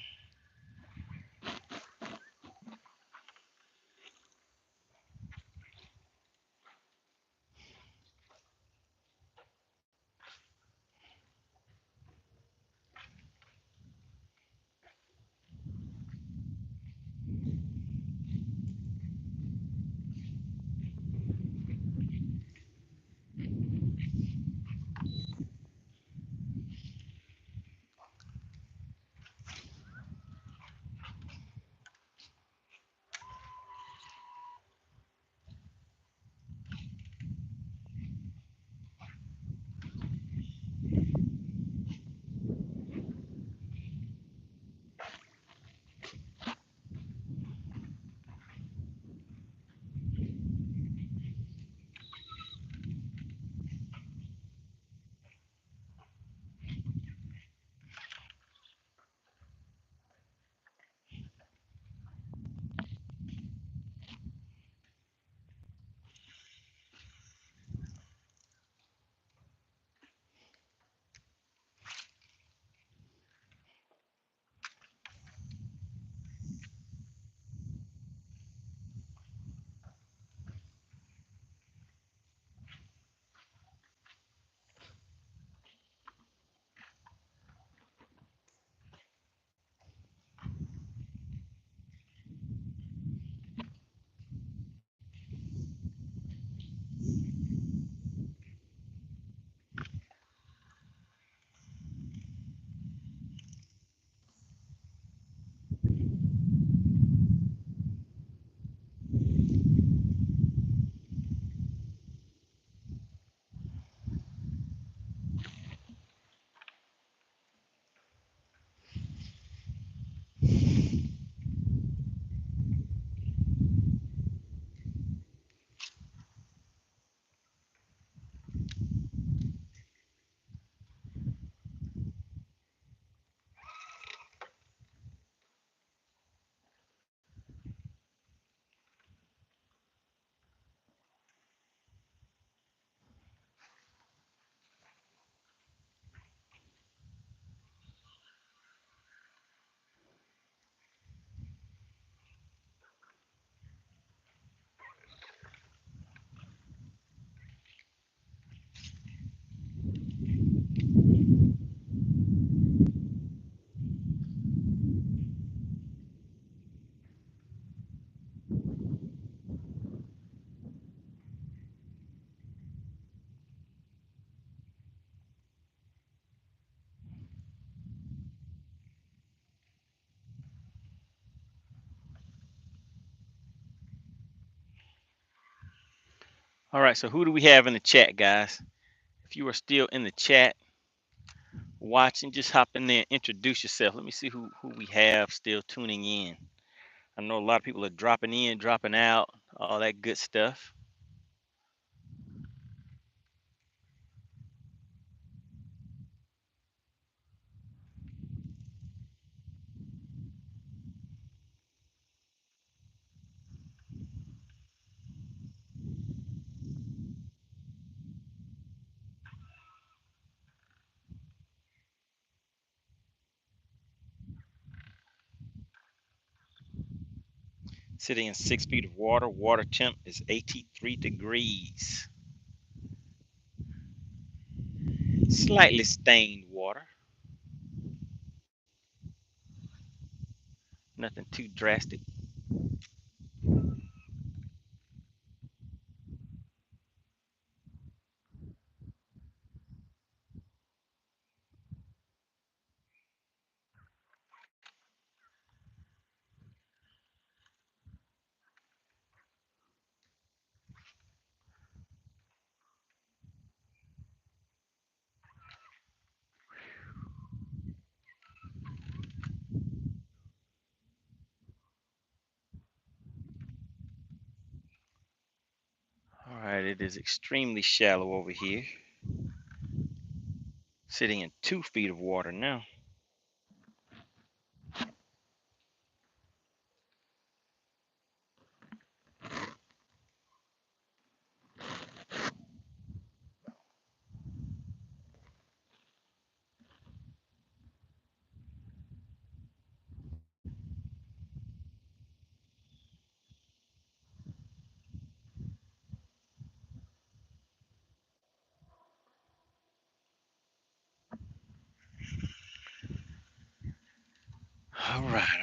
All right, so who do we have in the chat, guys? If you are still in the chat watching, just hop in there and introduce yourself. Let me see who we have still tuning in. I know a lot of people are dropping in, dropping out. all that good stuff. Sitting in 6 feet of water. Water temp is 83 degrees. Slightly stained water. Nothing too drastic. All right, it is extremely shallow over here. Sitting in 2 feet of water now.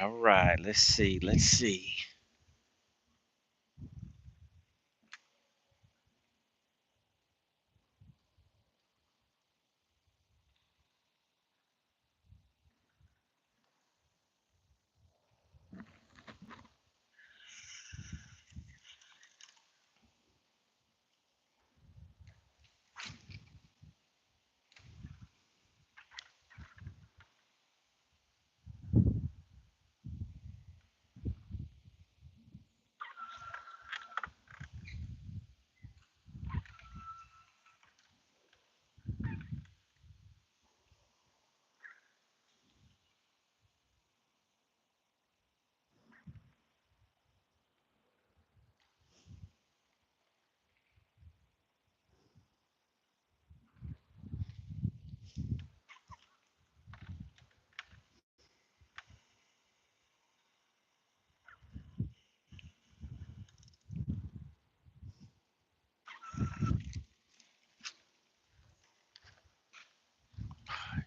All right. Let's see. Let's see.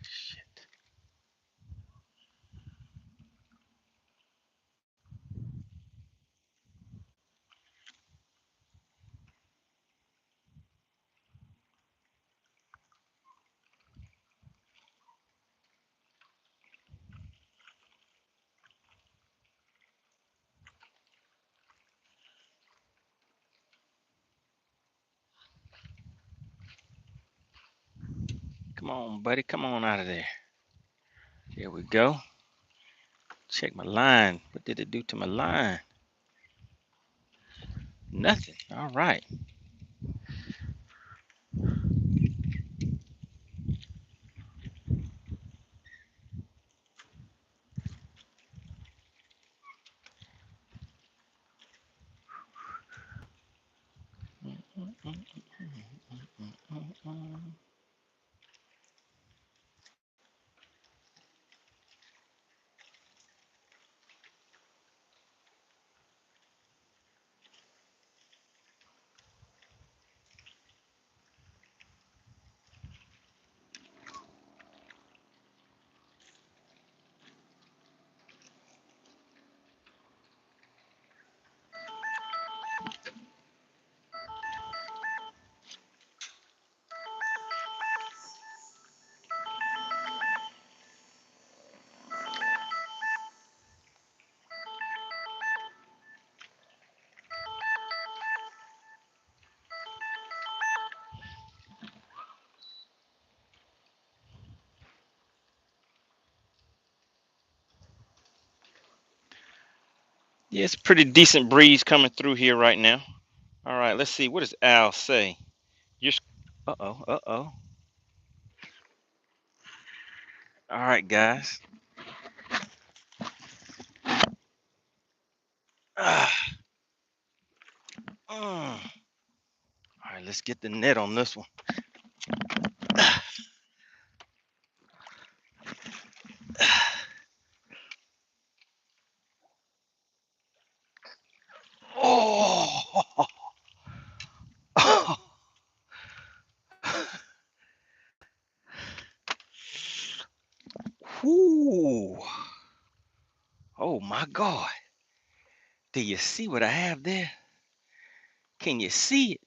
Shit. Come on, buddy. Come on out of there. There we go. Check my line. What did it do to my line? Nothing. All right. Yeah, it's a pretty decent breeze coming through here right now. All right, let's see. What does Al say? You're. Uh-oh, uh-oh. All right, guys. Ah, all right, let's get the net on this one. Oh. Ooh. Oh my God. Do you see what I have there? Can you see it?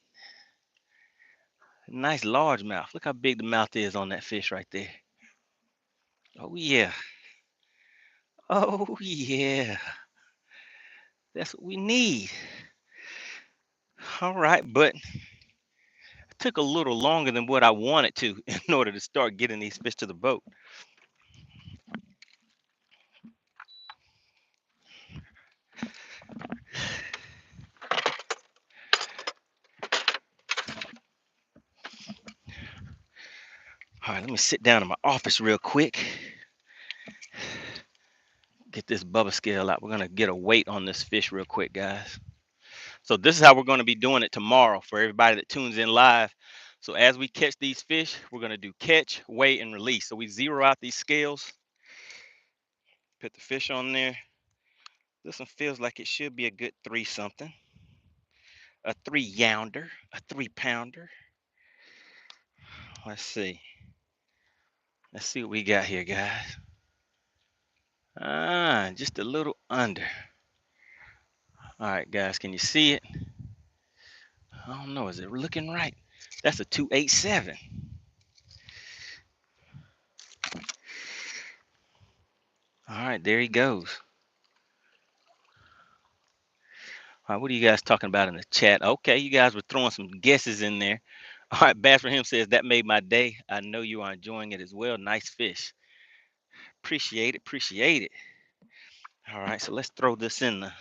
Nice large mouth. Look how big the mouth is on that fish right there. Oh yeah. Oh yeah. That's what we need. All right, but it took a little longer than what I wanted to in order to start getting these fish to the boat. All right, let me sit down in my office real quick. Get this bubba scale out. We're gonna get a weight on this fish real quick, guys. So this is how we're gonna be doing it tomorrow for everybody that tunes in live. So as we catch these fish, we're gonna do catch, weigh, and release. So we zero out these scales, put the fish on there. This one feels like it should be a good 3 something, a 3 younder, a 3 pounder. Let's see. Let's see what we got here, guys. Just a little under. All right, guys, can you see it? I don't know. Is it looking right? That's a 287. All right, there he goes. All right, what are you guys talking about in the chat? Okay, you guys were throwing some guesses in there. All right, Bass for him says that made my day. I know you are enjoying it as well. Nice fish. Appreciate it. Appreciate it. All right, so let's throw this in the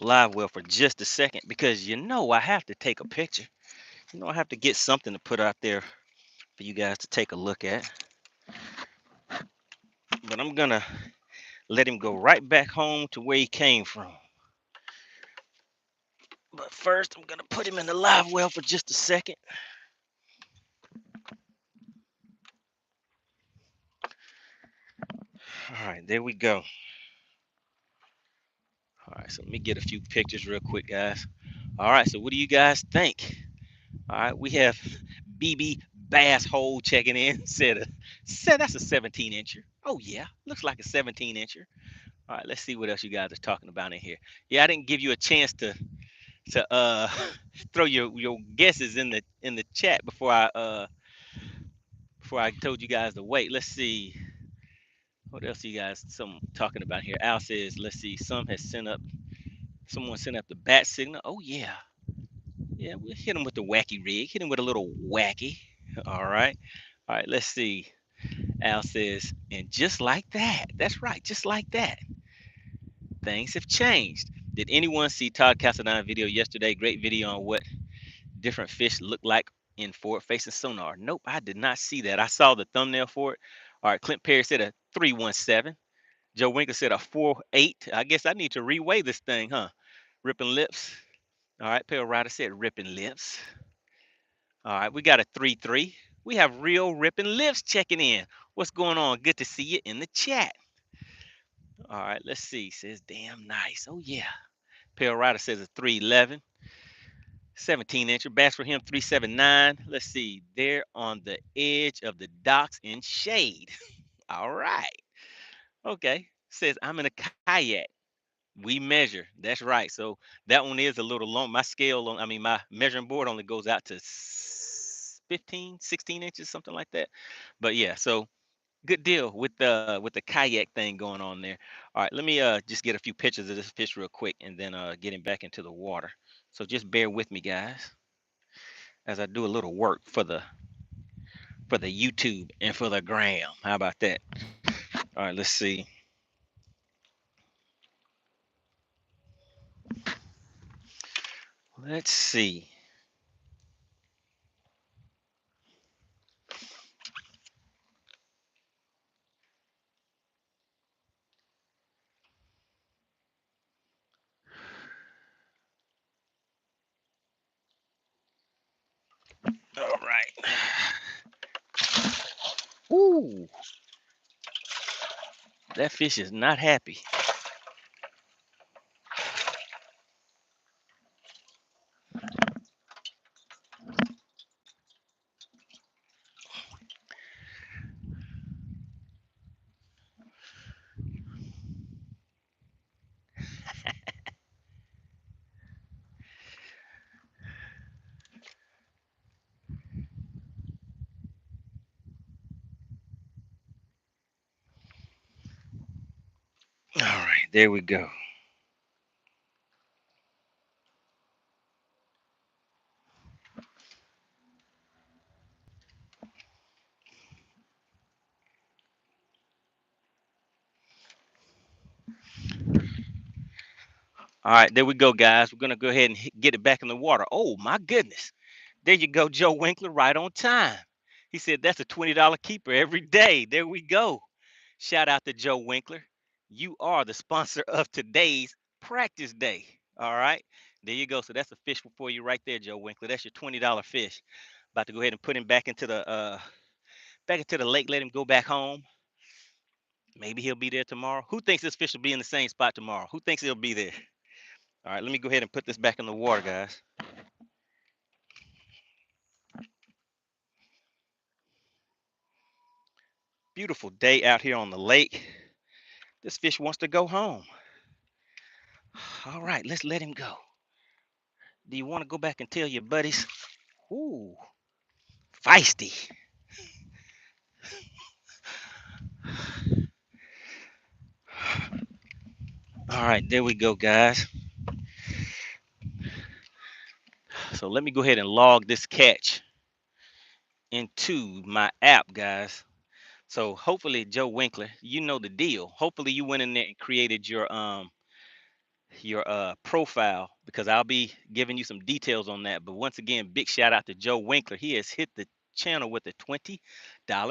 live well for just a second because I have to take a picture. I have to get something to put out there for you guys to take a look at. But I'm gonna let him go right back home to where he came from. But first, I'm gonna put him in the live well for just a second. All right, there we go. All right, so let me get a few pictures real quick, guys. All right, so what do you guys think? All right, we have BB Bass Hole checking in. Said that's a 17 incher. Oh yeah, looks like a 17 incher. All right, let's see what else you guys are talking about in here. Yeah, I didn't give you a chance to throw your guesses in the chat before I told you guys to wait. Let's see. What else you guys some talking about here? Al says, let's see, someone sent up the bat signal. Oh yeah. Yeah, we'll hit him with the wacky rig. Hit him with a little wacky. All right. All right, let's see. Al says, and just like that. That's right, just like that. Things have changed. Did anyone see Todd Casadon's video yesterday? Great video on what different fish look like in forward facing sonar. Nope, I did not see that. I saw the thumbnail for it. All right, Clint Perry said a 317. Joe Winkler said a 4.8. I guess I need to reweigh this thing, huh? Ripping lips. All right, Pale Rider said ripping lips. All right, we got a 3-3. We have real ripping lips checking in. What's going on? Good to see you in the chat. All right, let's see. Says damn nice. Oh yeah. Pale Rider says a 311. 17 incher. Bass for him 379. Let's see. They're on the edge of the docks in shade. All right. Okay. Says I'm in a kayak. We measure. That's right. So that one is a little long. My scale on, I mean, my measuring board only goes out to 15, 16 inches, something like that. But yeah, so good deal with the kayak thing going on there. All right, let me just get a few pictures of this fish real quick and then get him back into the water. So just bear with me, guys, as I do a little work for the YouTube and for the gram. How about that? All right, let's see. Let's see. All right. Ooh, that fish is not happy. All right, there we go. All right, there we go, guys. We're gonna go ahead and get it back in the water. Oh my goodness. There you go, Joe Winkler, right on time. He said that's a $20 keeper every day. There we go. Shout out to Joe Winkler. You are the sponsor of today's practice day. All right. There you go. So that's a fish for you right there, Joe Winkler. That's your $20 fish. About to go ahead and put him back into the lake, let him go back home. Maybe he'll be there tomorrow. Who thinks this fish will be in the same spot tomorrow? Who thinks he'll be there? All right, let me go ahead and put this back in the water, guys. Beautiful day out here on the lake. This fish wants to go home. All right, let's let him go. Do you want to go back and tell your buddies? Ooh, feisty. All right, there we go, guys. So let me go ahead and log this catch into my app, guys. So hopefully, Joe Winkler, you know the deal. Hopefully, you went in there and created your profile, because I'll be giving you some details on that. But once again, big shout out to Joe Winkler. He has hit the channel with a $20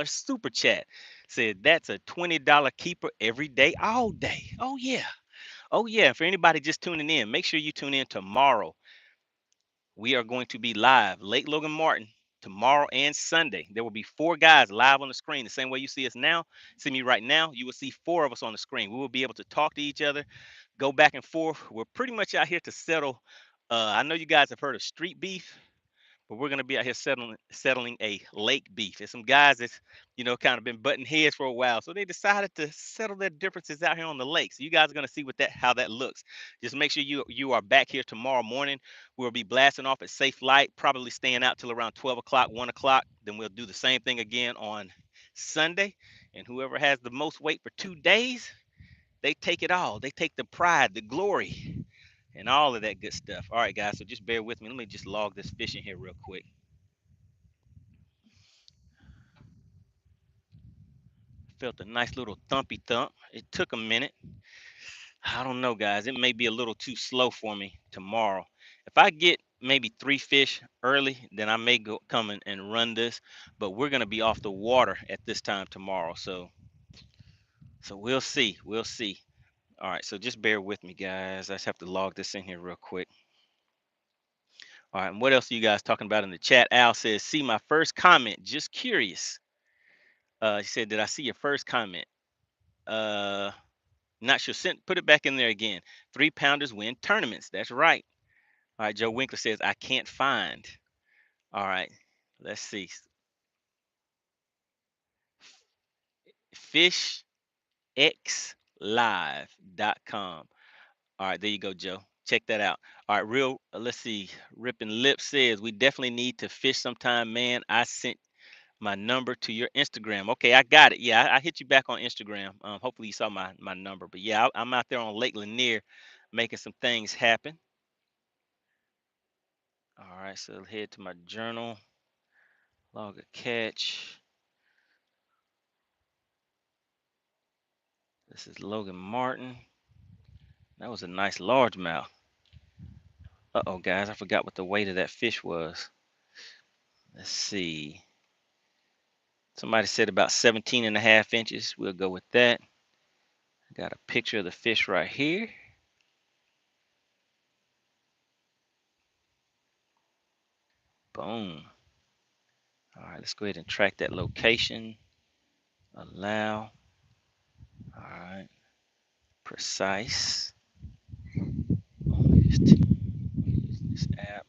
super chat. Said that's a $20 keeper every day, all day. Oh yeah. Oh yeah. For anybody just tuning in, make sure you tune in tomorrow. We are going to be live, Lake Logan Martin, tomorrow and Sunday. There will be 4 guys live on the screen. The same way you see us now, see me right now, you will see 4 of us on the screen. We will be able to talk to each other, go back and forth. We're pretty much out here to settle. I know you guys have heard of street beef, but we're gonna be out here settling a lake beef. There's some guys that's kind of been butting heads for a while, so they decided to settle their differences out here on the lake. So you guys are gonna see how that looks. Just make sure you are back here tomorrow morning. We'll be blasting off at safe light, probably staying out till around 12 o'clock, 1 o'clock. Then we'll do the same thing again on Sunday. And whoever has the most weight for 2 days, they take it all. They take the pride, the glory, and all of that good stuff. All right, guys. So just bear with me. Let me just log this fish in here real quick. Felt a nice little thumpy thump. It took a minute. I don't know, guys. It may be a little too slow for me tomorrow. If I get maybe 3 fish early, then I may go come and run this. But we're gonna be off the water at this time tomorrow. So we'll see. We'll see. All right. So just bear with me, guys. I just have to log this in here real quick. All right. And what else are you guys talking about in the chat? Al says, see my first comment. Just curious. He said, did I see your first comment? Uh Not sure. Put it back in there again. 3-pounders win tournaments. That's right. All right. Joe Winkler says, I can't find. All right. Let's see. FishXLive.com. All right. There you go, Joe. Check that out. All right. Let's see. Ripping Lips says, we definitely need to fish sometime, man. I sent my number to your Instagram. Okay. I got it. Yeah. I hit you back on Instagram. Hopefully you saw my number. But yeah, I'm out there on Lake Lanier making some things happen. All right, so head to my journal, log a catch. This is Logan Martin. That was a nice largemouth. Uh-oh, guys, I forgot what the weight of that fish was. Let's see. Somebody said about 17.5 inches. We'll go with that. I got a picture of the fish right here. Boom. All right, let's go ahead and track that location. Allow. All right. Precise. Use this app.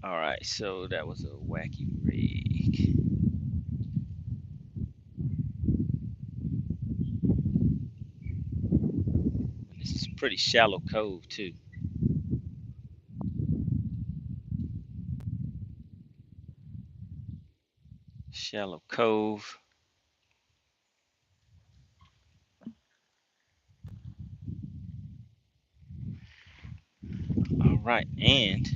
All right, so that was a wacky rig. This is a pretty shallow cove too. Shallow cove. All right, and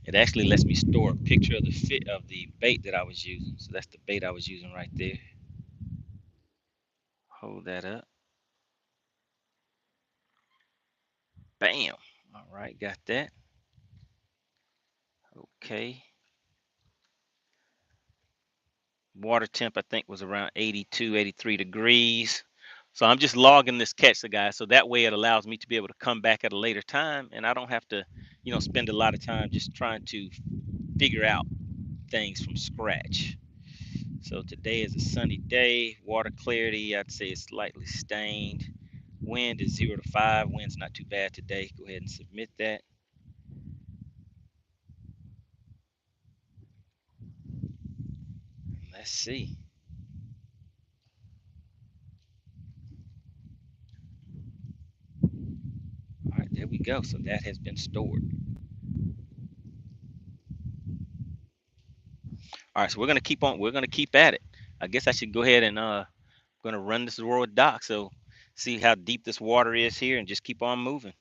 it actually lets me store a picture of the fit of the bait that I was using. So that's the bait I was using right there. Hold that up. Bam. All right, got that. Okay. Water temp, I think, was around 82, 83 degrees. So I'm just logging this catch, so guys, so that way it allows me to be able to come back at a later time, and I don't have to, spend a lot of time just trying to figure out things from scratch. So today is a sunny day. Water clarity, I'd say it's slightly stained. Wind is 0 to 5. Wind's not too bad today. Go ahead and submit that. Let's see. All right, there we go. So that has been stored. All right, so we're gonna keep on. We're gonna keep at it. I guess I should go ahead and gonna run this Royal Dock. So see how deep this water is here, and just keep on moving.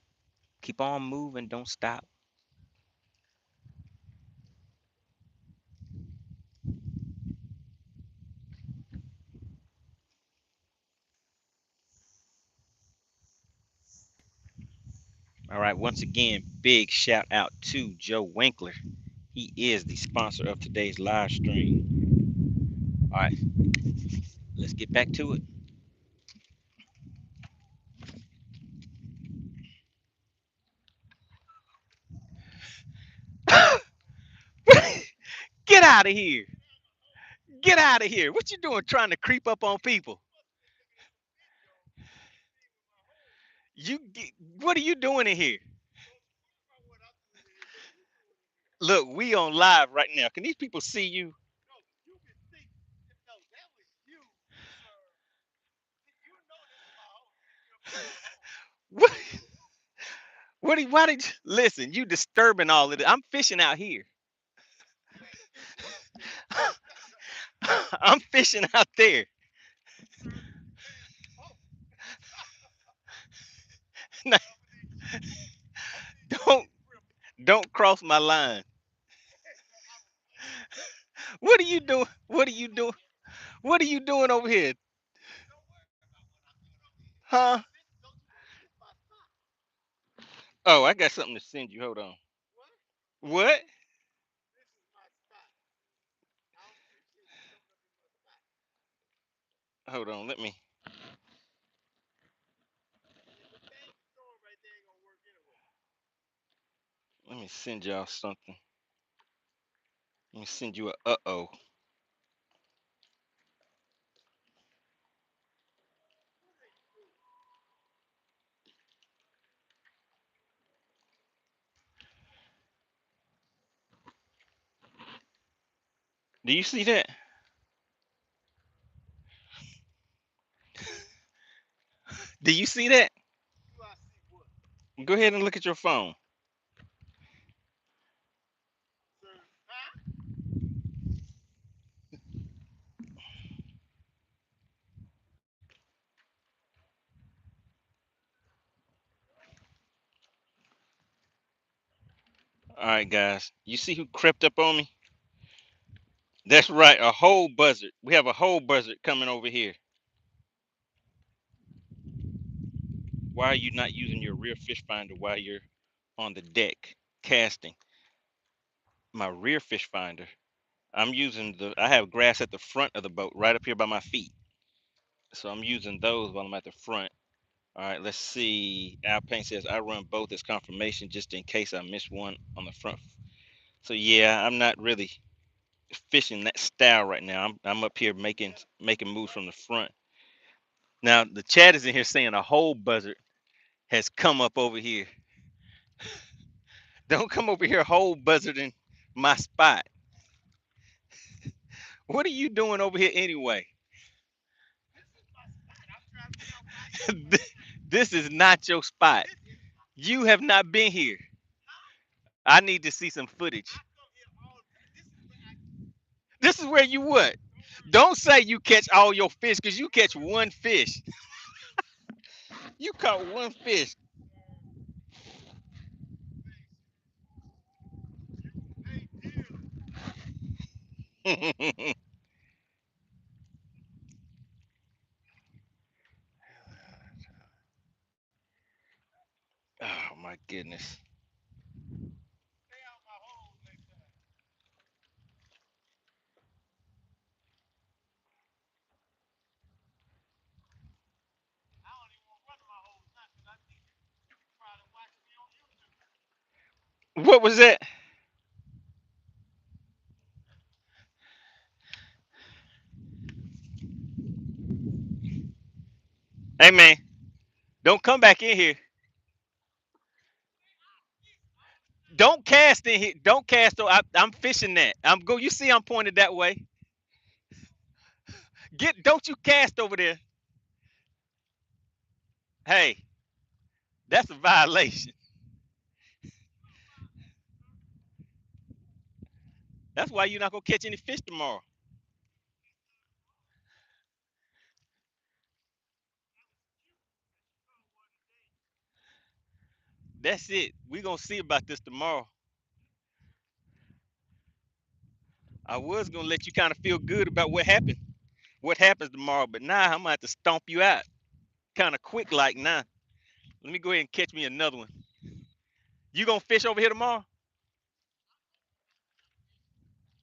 Keep on moving. Don't stop. All right. Once again, big shout out to Joe Winkler. He is the sponsor of today's live stream. All right, let's get back to it. Get out of here. Get out of here. What you doing trying to creep up on people? What are you doing in here? Look, we on live right now. Can these people see you? What why did you listen? You disturbing all of it. I'm fishing out here. I'm fishing out there. Now, don't don't cross my line. What are you doing? What are you doing? What are you doing over here? Huh? Oh, I got something to send you. Hold on. What? Hold on. Let me send y'all something. Let me send you a uh-oh. Do you see that? Do you see that? Go ahead and look at your phone. All right, guys. You see who crept up on me? That's right, a whole buzzard. We have a whole buzzard coming over here. Why are you not using your rear fish finder while you're on the deck? casting my rear fish finder. I'm using I have grass at the front of the boat, right up here by my feet. So I'm using those while I'm at the front. All right, let's see. Alpine says I run both as confirmation just in case I miss one on the front. So yeah, I'm not really fishing that style right now. I'm up here making moves from the front. Now the chat is in here saying a whole buzzard has come up over here. Don't come over here whole buzzarding my spot. What are you doing over here anyway? This is not your spot. You have not been here. I need to see some footage. This is where you what? Don't say you catch all your fish because you catch one fish. You caught one fish. Oh my goodness. What was that? Hey man, don't come back in here. Don't cast in here. Don't cast. I'm fishing that. I'm go. You see, I'm pointed that way. Get. Don't you cast over there. Hey, that's a violation. That's why you're not gonna catch any fish tomorrow. That's it. We're gonna see about this tomorrow. I was gonna let you kind of feel good about what happens tomorrow, but now I'm gonna have to stomp you out kind of quick like now. Let me go ahead and catch me another one. You gonna fish over here tomorrow?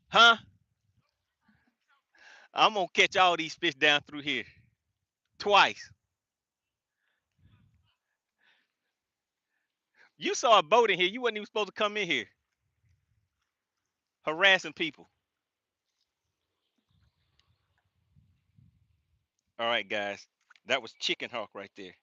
Huh? I'm gonna catch all these fish down through here twice. You saw a boat in here. You wasn't even supposed to come in here harassing people. All right, guys. That was Chicken Hawk right there.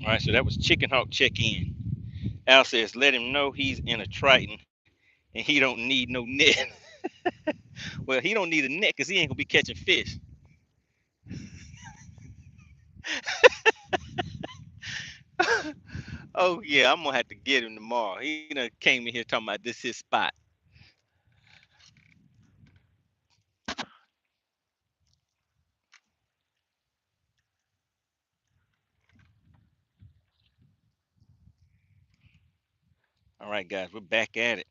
All right, so that was Chicken Hawk check in. Al says, let him know he's in a Triton and he don't need no net. Well, he don't need a net because he ain't gonna be catching fish. Oh yeah, I'm gonna have to get him tomorrow. He done came in here talking about this his spot. All right, guys, we're back at it.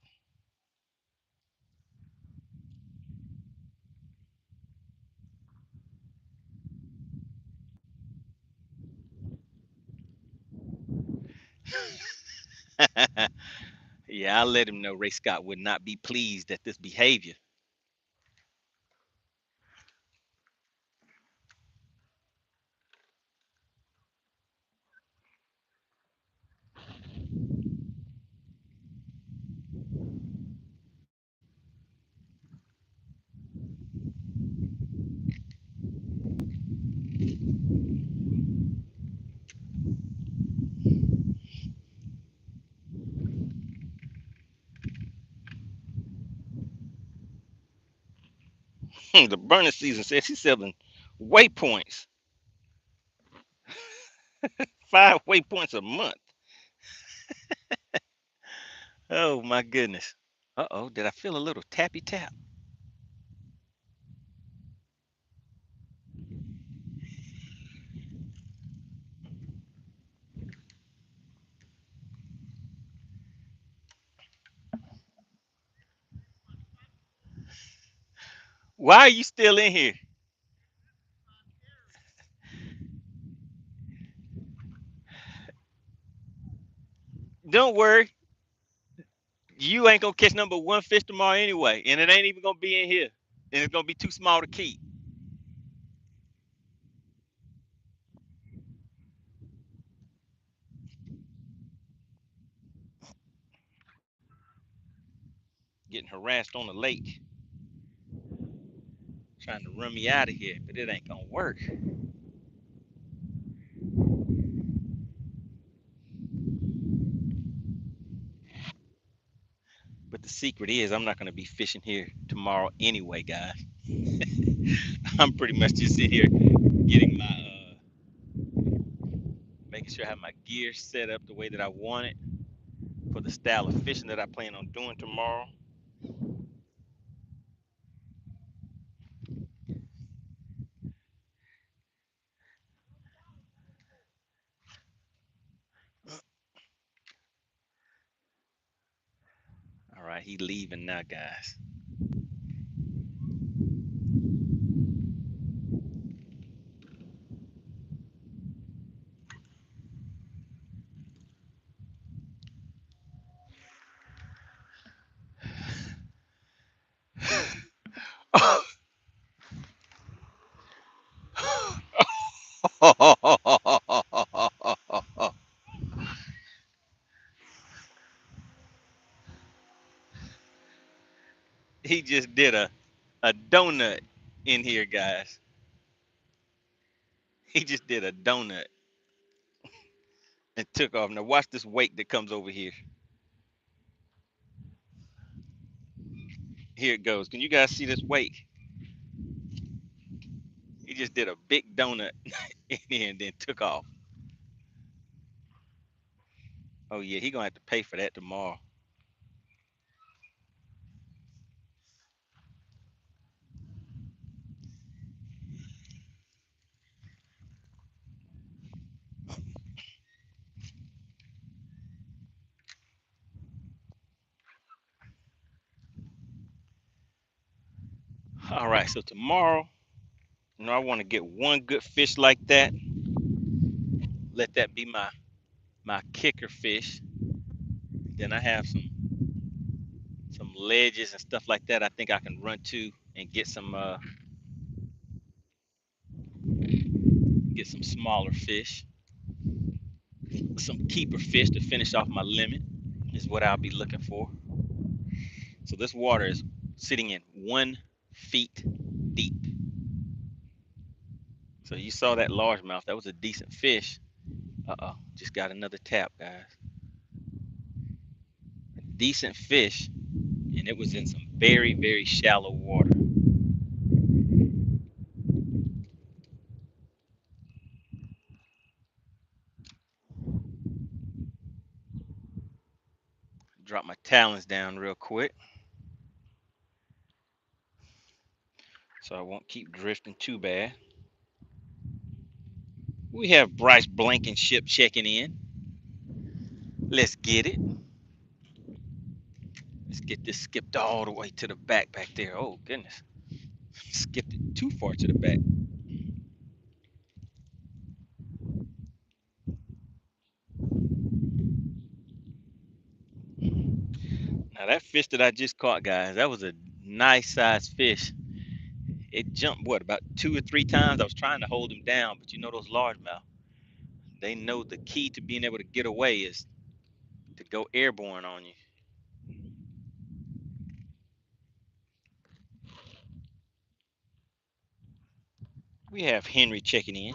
Yeah, I'll let him know Ray Scott would not be pleased at this behavior. The burning season says he's selling waypoints, 5 waypoints a month. Oh my goodness. Uh-oh, did I feel a little tappy tap? Why are you still in here? Don't worry. You ain't gonna catch number one fish tomorrow anyway, and it ain't even gonna be in here, and it's gonna be too small to keep. Getting harassed on the lake, trying to run me out of here, but it ain't gonna work. But the secret is, I'm not gonna be fishing here tomorrow anyway, guys. I'm pretty much just sitting here getting my, making sure I have my gear set up the way that I want it for the style of fishing that I plan on doing tomorrow. All right, he leaving now, guys. He just did a donut in here, guys. He just did a donut and took off. Now watch this wake that comes over here. Here it goes. Can you guys see this wake? He just did a big donut in here and then took off. Oh yeah, he gonna have to pay for that tomorrow. All right, so tomorrow, I want to get one good fish like that. Let that be my kicker fish. Then I have some ledges and stuff like that. I think I can run to and get some smaller fish, some keeper fish to finish off my limit is what I'll be looking for. So this water is sitting in 1 feet deep. So you saw that largemouth. That was a decent fish. Uh-oh, just got another tap, guys. A decent fish, and it was in some very, very shallow water. Drop my talons down real quick so I won't keep drifting too bad. We have Bryce Blankenship checking in. Let's get it. Let's get this skipped all the way to the back there. Oh, goodness. Skipped it too far to the back. Now, that fish that I just caught, guys, that was a nice sized fish. It jumped, what, about 2 or 3 times? I was trying to hold him down, but you know those largemouth. They know the key to being able to get away is to go airborne on you. We have Henry checking in.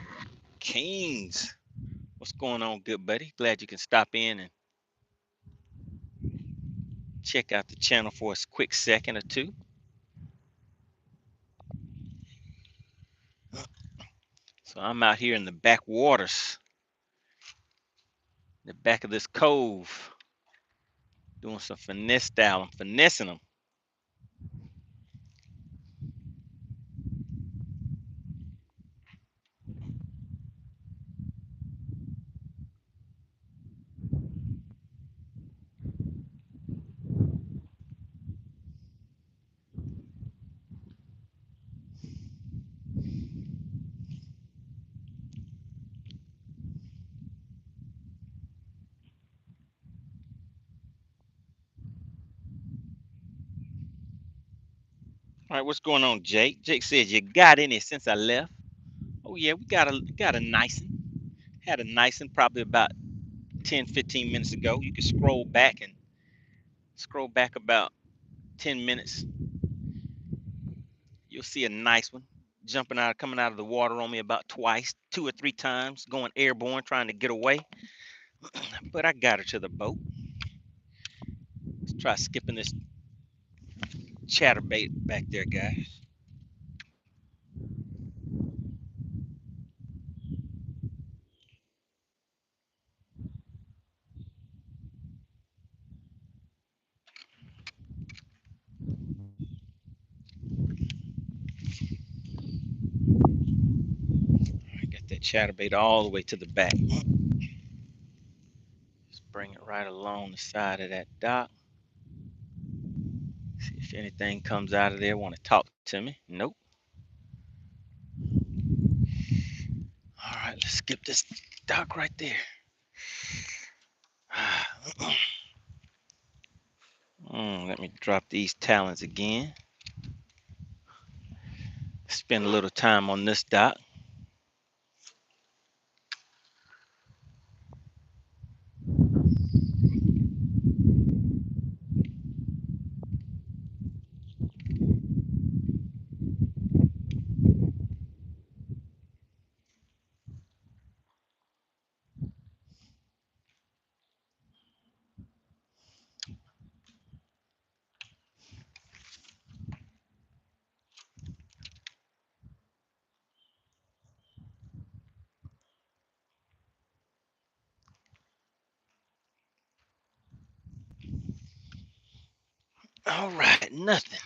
Kings. What's going on, good buddy? Glad you can stop in and check out the channel for a quick second or two. So I'm out here in the backwaters, the back of this cove, doing some finesse style. I'm finessing them. All right, what's going on, Jake? Jake says you got any since I left. Oh yeah, we got a nice one. Had a nice one probably about 10, 15 minutes ago. You can scroll back about 10 minutes. You'll see a nice one coming out of the water on me about twice, 2 or 3 times, going airborne, trying to get away. But I got her to the boat. Let's try skipping this chatterbait back there, guys. I got that chatterbait all the way to the back. Just bring it right along the side of that dock. See if anything comes out of there. Want to talk to me? Nope. All right, let's skip this dock right there. Let me drop these talons again. Spend a little time on this dock. All right, nothing.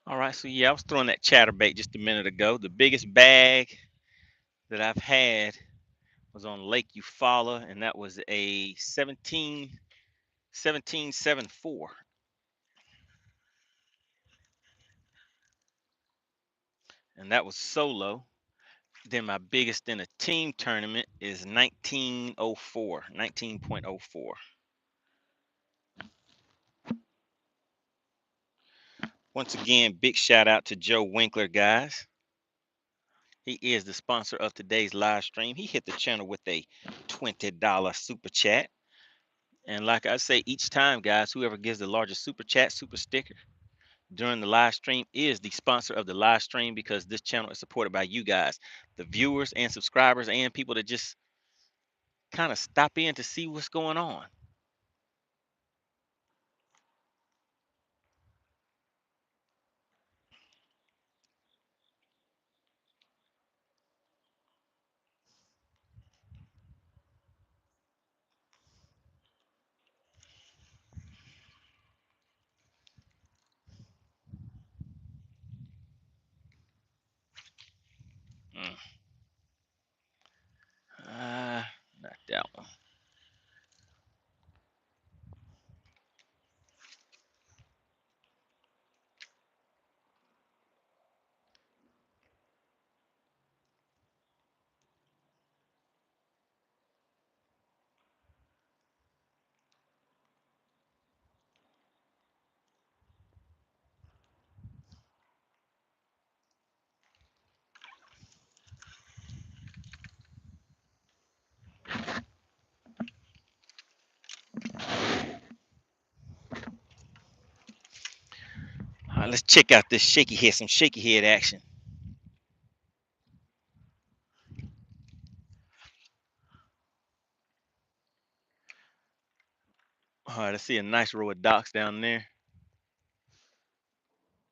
All right, so yeah, I was throwing that chatterbait just a minute ago. The biggest bag that I've had was on Lake Eufaula, and that was a 1774, and that was solo. Then my biggest in a team tournament is 1904, 19.04. Once again, big shout out to Joe Winkler, guys. He is the sponsor of today's live stream. He hit the channel with a $20 super chat. And like I say each time, guys, whoever gives the largest super chat, super sticker during the live stream is the sponsor of the live stream, because this channel is supported by you guys, the viewers and subscribers, and people that just kind of stop in to see what's going on. Mm. Not that one. right, let's check out this shaky head, some shaky head action. All right, I see a nice row of docks down there.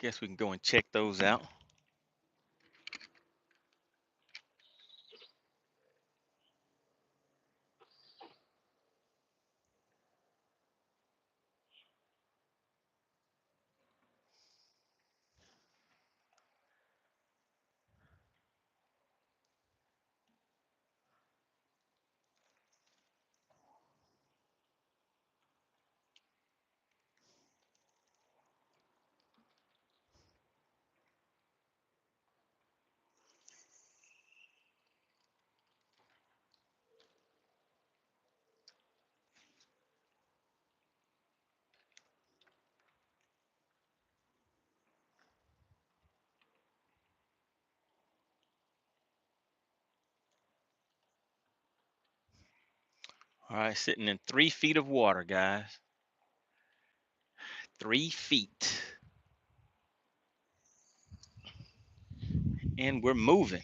Guess we can go and check those out. All right, sitting in 3 feet of water, guys. 3 feet. And we're moving.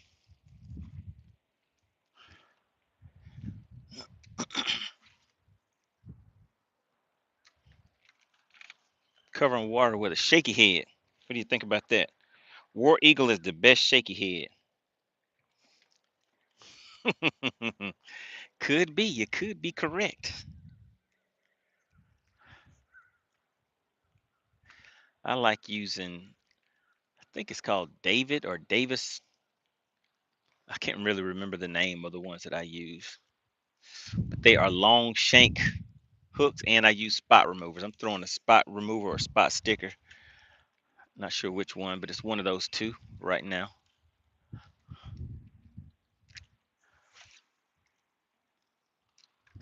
Covering water with a shaky head. What do you think about that? War Eagle is the best shaky head. Could be. You could be correct. I like using, I think it's called David or Davis. I can't really remember the name of the ones that I use. But they are long shank hooks, and I use spot removers. I'm throwing a spot remover or spot sticker. Not sure which one, but it's one of those two right now.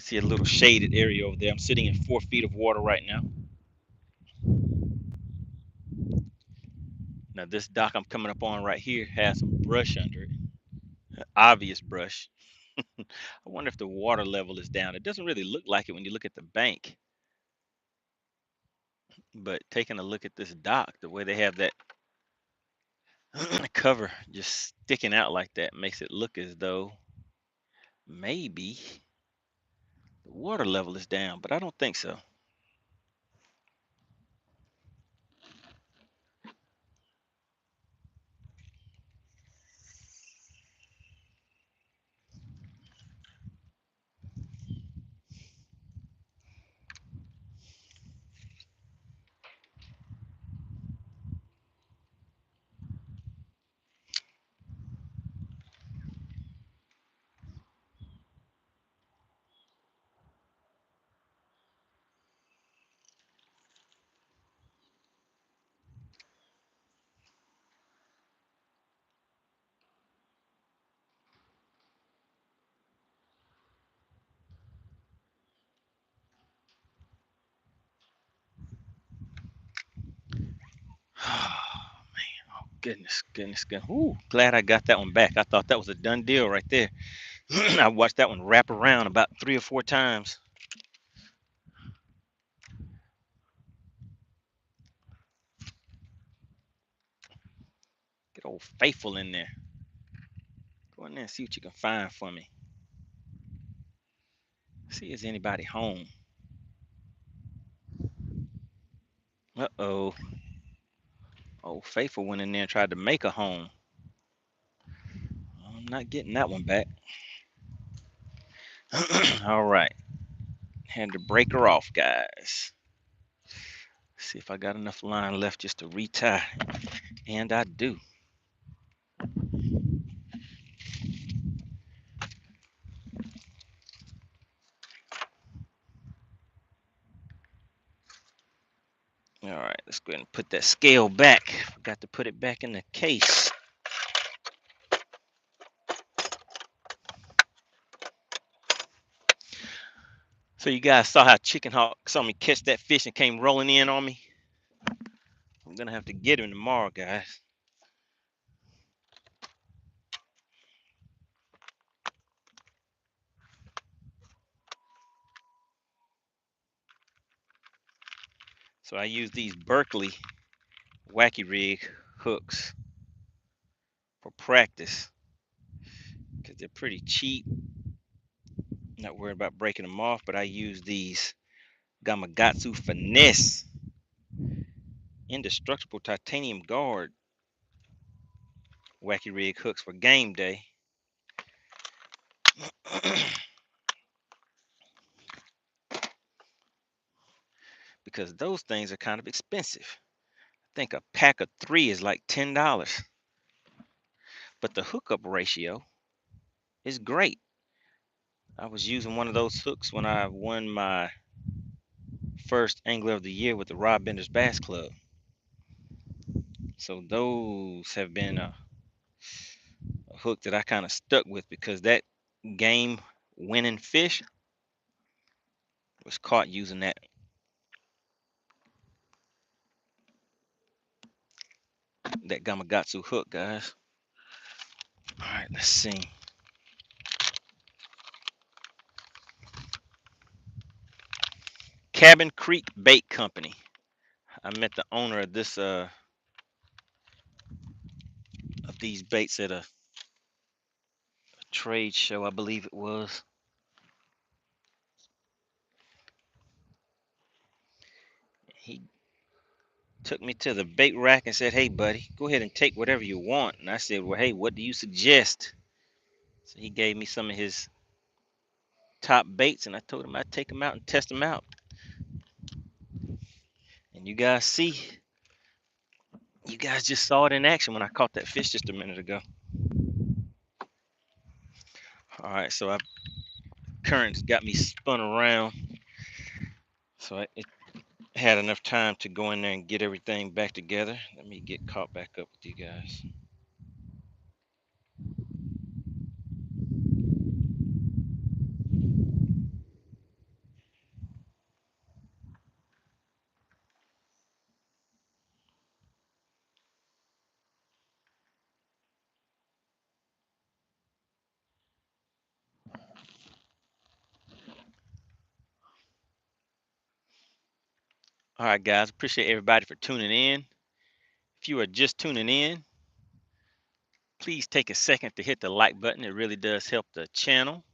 See a little shaded area over there. I'm sitting in 4 feet of water right now. Now this dock I'm coming up on right here has some brush under it. Obvious brush. I wonder if the water level is down. It doesn't really look like it when you look at the bank. But taking a look at this dock, the way they have that cover just sticking out like that makes it look as though maybe the water level is down, but I don't think so. Oh man, oh goodness. Ooh, glad I got that one back. I thought that was a done deal right there. I watched that one wrap around about 3 or 4 times. Get old Faithful in there. Go in there and see what you can find for me. See, is anybody home? Uh-oh. Old Faithful went in there and tried to make a home. I'm not getting that one back. All right. Had to break her off, guys. See if I got enough line left just to retie. And I do. All right, let's go ahead and put that scale back. Forgot to put it back in the case. So you guys saw how Chicken Hawk saw me catch that fish and came rolling in on me. I'm gonna have to get him tomorrow, guys. So I use these Berkeley wacky rig hooks for practice because they're pretty cheap. Not worried about breaking them off, but I use these Gamakatsu Finesse indestructible titanium guard wacky rig hooks for game day. Because those things are kind of expensive. I think a pack of 3 is like $10. But the hookup ratio is great. I was using one of those hooks when I won my first Angler of the Year with the Rod Bender's Bass Club. So those have been a hook that I kind of stuck with because that game winning fish was caught using that Gamakatsu hook, guys. All right, let's see. Cabin Creek Bait Company. I met the owner of this of these baits at a trade show, I believe it was. He took me to the bait rack and said, "Hey, buddy, go ahead and take whatever you want." And I said, "Well, hey, what do you suggest?" So he gave me some of his top baits, and I told him I'd take them out and test them out. And you guys just saw it in action when I caught that fish just a minute ago. All right, so currents got me spun around, so it had enough time to go in there and get everything back together. Let me get caught back up with you guys. All right, guys, appreciate everybody for tuning in. If you are just tuning in, please take a second to hit the like button. It really does help the channel.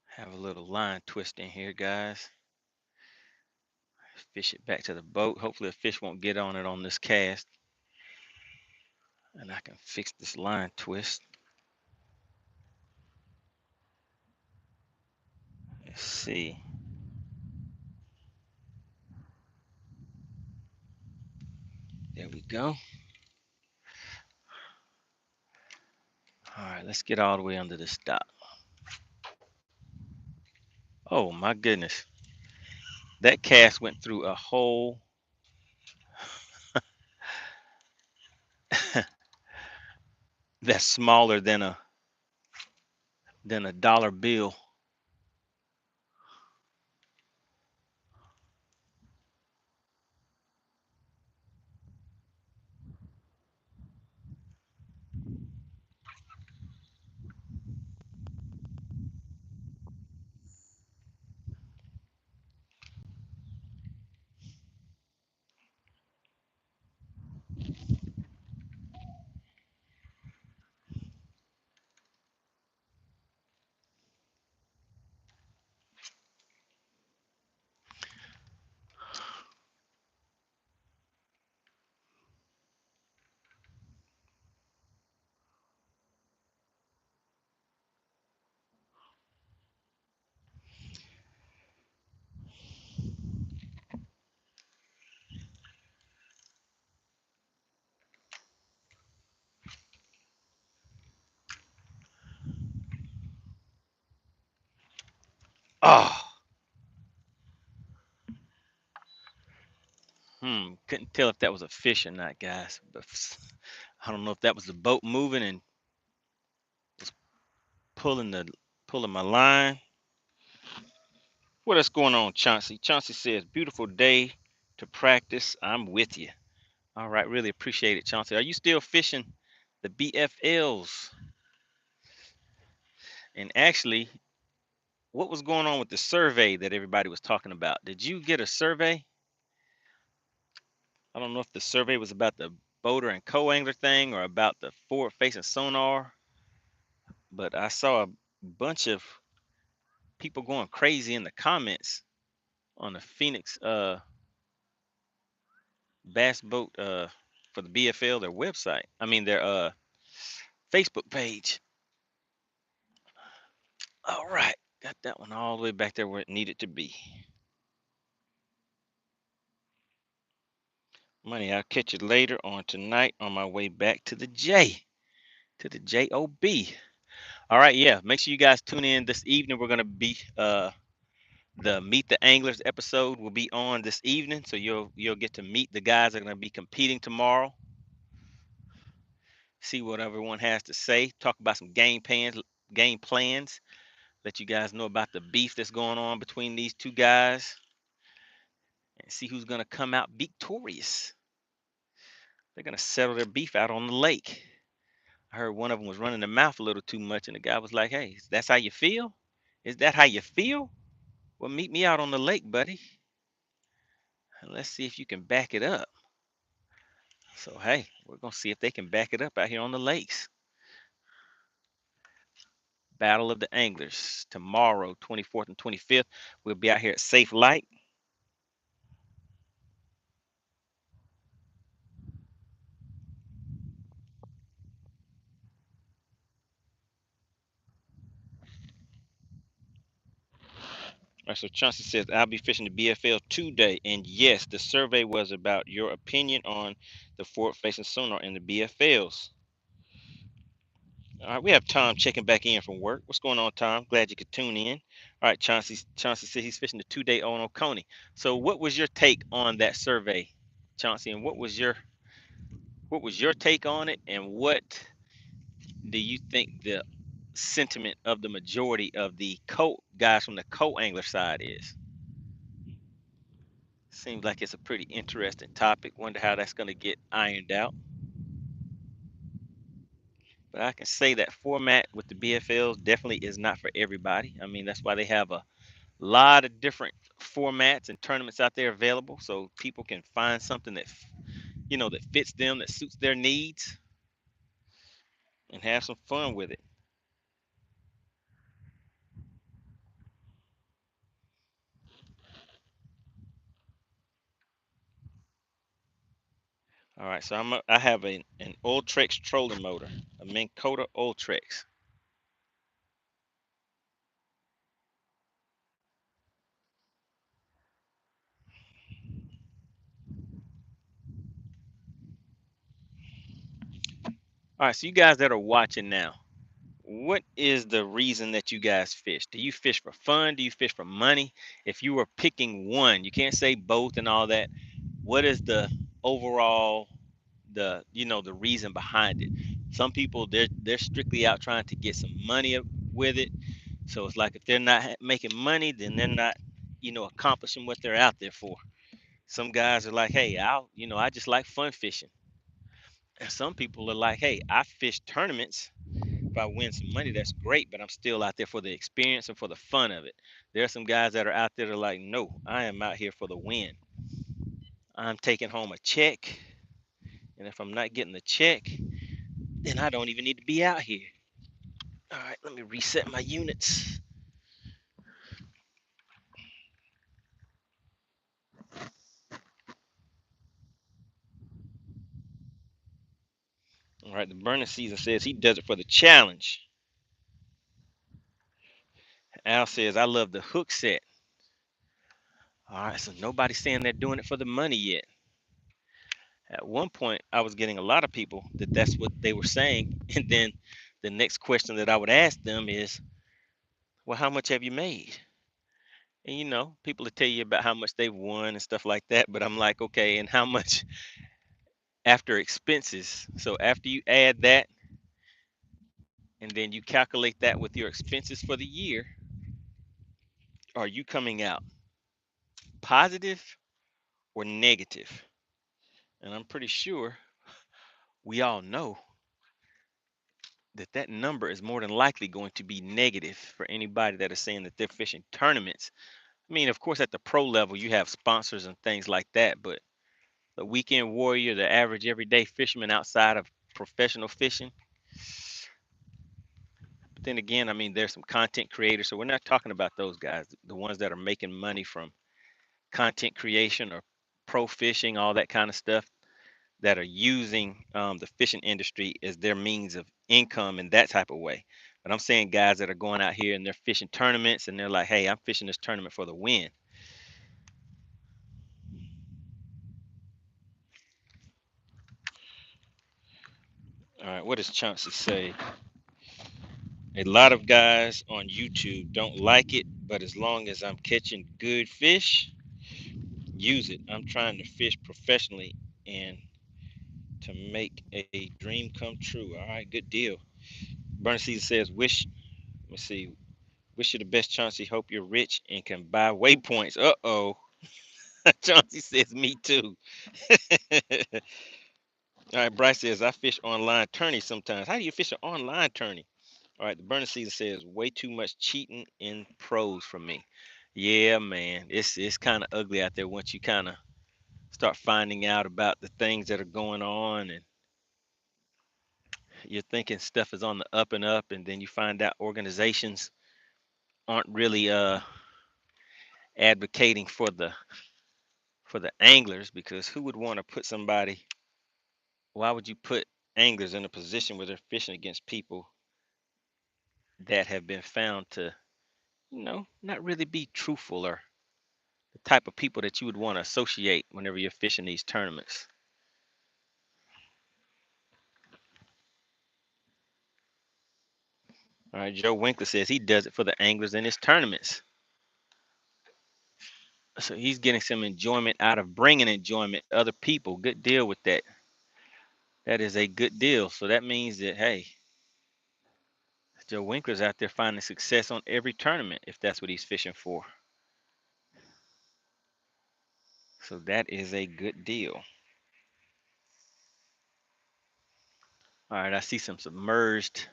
Have a little line twist in here, guys. Fish it back to the boat. Hopefully a fish won't get on it on this cast. And I can fix this line twist. Let's see. There we go. All right, let's get all the way under the stop. Oh my goodness. That cast went through a hole that's smaller than a dollar bill. Oh. Couldn't tell if that was a fish or not, guys. But I don't know if that was the boat moving and was pulling my line. What else going on, Chauncey? Chauncey says, "Beautiful day to practice. I'm with you." All right, really appreciate it, Chauncey. Are you still fishing the BFLs? And actually, what was going on with the survey that everybody was talking about? Did you get a survey? I don't know if the survey was about the boater and co-angler thing or about the forward facing sonar, but I saw a bunch of people going crazy in the comments on the Phoenix bass boat for the BFL, their website. I mean their Facebook page. All right, got that one all the way back there where it needed to be. Money, I'll catch you later on tonight on my way back to the JOB. All right, yeah. Make sure you guys tune in this evening. We're gonna be the Meet the Anglers episode will be on this evening, so you'll get to meet the guys that are gonna be competing tomorrow. See what everyone has to say. Talk about some game plans. Let you guys know about the beef that's going on between these two guys, and see who's gonna come out victorious. They're gonna settle their beef out on the lake. I heard one of them was running the mouth a little too much, and the guy was like, "Hey, that's how you feel? Is that how you feel? Well, meet me out on the lake, buddy, and let's see if you can back it up." So, hey, we're gonna see if they can back it up out here on the lakes. Battle of the Anglers tomorrow, 24th and 25th. We'll be out here at Safe Light. All right, so Chauncey says, I'll be fishing the BFL today. And yes, the survey was about your opinion on the forward facing sonar in the BFLs. All right, we have Tom checking back in from work. What's going on, Tom? Glad you could tune in. All right, Chauncey says he's fishing the 2-day on Oconee. So what was your take on that survey, Chauncey? And what was your take on it? And what do you think the sentiment of the majority of the guys from the co-angler side is? Seems like it's a pretty interesting topic. Wonder how that's going to get ironed out. But I can say that format with the BFLs definitely is not for everybody. I mean, that's why they have a lot of different formats and tournaments out there available, so people can find something that that fits them, that suits their needs, and have some fun with it. All right, so I have an Ultrex trolling motor, a Minn Kota Ultrex. All right, so you guys that are watching now, what is the reason that you guys fish? Do you fish for fun? Do you fish for money? If you were picking one, you can't say both and all that. What is the overall the reason behind it? Some people they're strictly out trying to get some money with it. So it's like if they're not making money, then they're not accomplishing what they're out there for. Some guys are like, hey, I just like fun fishing. And some people are like, hey, I fish tournaments. If I win some money, that's great, but I'm still out there for the experience and for the fun of it. There are some guys that are out there that are like, no, I am out here for the win. I'm taking home a check, and if I'm not getting the check, then I don't even need to be out here. All right, let me reset my units. All right, the burning season says he does it for the challenge. Al says, I love the hook set. All right, so nobody's saying they're doing it for the money yet. At one point, I was getting a lot of people that's what they were saying. And then the next question that I would ask them is, well, how much have you made? And people will tell you about how much they've won and stuff like that. But I'm like, okay, and how much after expenses? So after you add that and then you calculate that with your expenses for the year, are you coming out positive or negative? And I'm pretty sure we all know that number is more than likely going to be negative for anybody that is saying that they're fishing tournaments. I mean, of course, at the pro level, you have sponsors and things like that, but the weekend warrior, the average everyday fisherman outside of professional fishing. But then again, I mean, there's some content creators, so we're not talking about those guys, the ones that are making money from content creation or pro fishing, all that kind of stuff, that are using the fishing industry as their means of income in that type of way. But I'm saying guys that are going out here and they're fishing tournaments and they're like, hey, I'm fishing this tournament for the win. All right, what does Chauncey say? A lot of guys on YouTube don't like it, but as long as I'm catching good fish, use it. I'm trying to fish professionally and to make a dream come true. All right, good deal. Burn Season says, let me see, wish you the best, Chauncey. Hope you're rich and can buy waypoints. Uh-oh. Chauncey says, me too. All right, Bryce says, I fish online tourney sometimes. How do you fish an online tourney? All right, the burning season says, way too much cheating in pros for me. Yeah, man, it's kind of ugly out there once you kind of start finding out about the things that are going on, and you're thinking stuff is on the up and up, and then you find out organizations aren't really advocating for the anglers, because who would want to put somebody, why would you put anglers in a position where they're fishing against people that have been found to, not really be truthful, or the type of people that you would want to associate whenever you're fishing these tournaments? All right, Joe Winkler says he does it for the anglers in his tournaments. So he's getting some enjoyment out of bringing enjoyment to other people. Good deal with that. That is a good deal. So that means that, hey, Joe Winkler's out there finding success on every tournament if that's what he's fishing for. So that is a good deal. All right, I see some submerged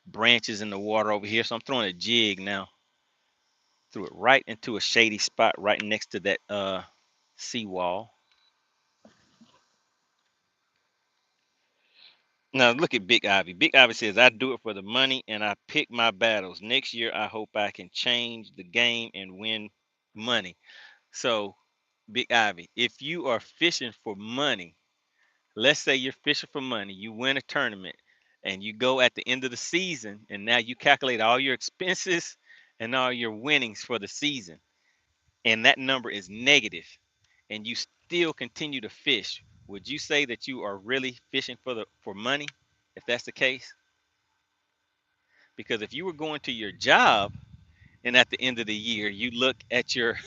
branches in the water over here. So I'm throwing a jig now. Threw it right into a shady spot right next to that seawall. Now look at Big Ivy. Big Ivy says, I do it for the money and I pick my battles. Next year, I hope I can change the game and win money. So, Big Ivy, if you are fishing for money, let's say you're fishing for money, you win a tournament, and you go at the end of the season, and now you calculate all your expenses and all your winnings for the season, and that number is negative, and you still continue to fish, would you say that you are really fishing for money if that's the case? Because if you were going to your job and at the end of the year you look at your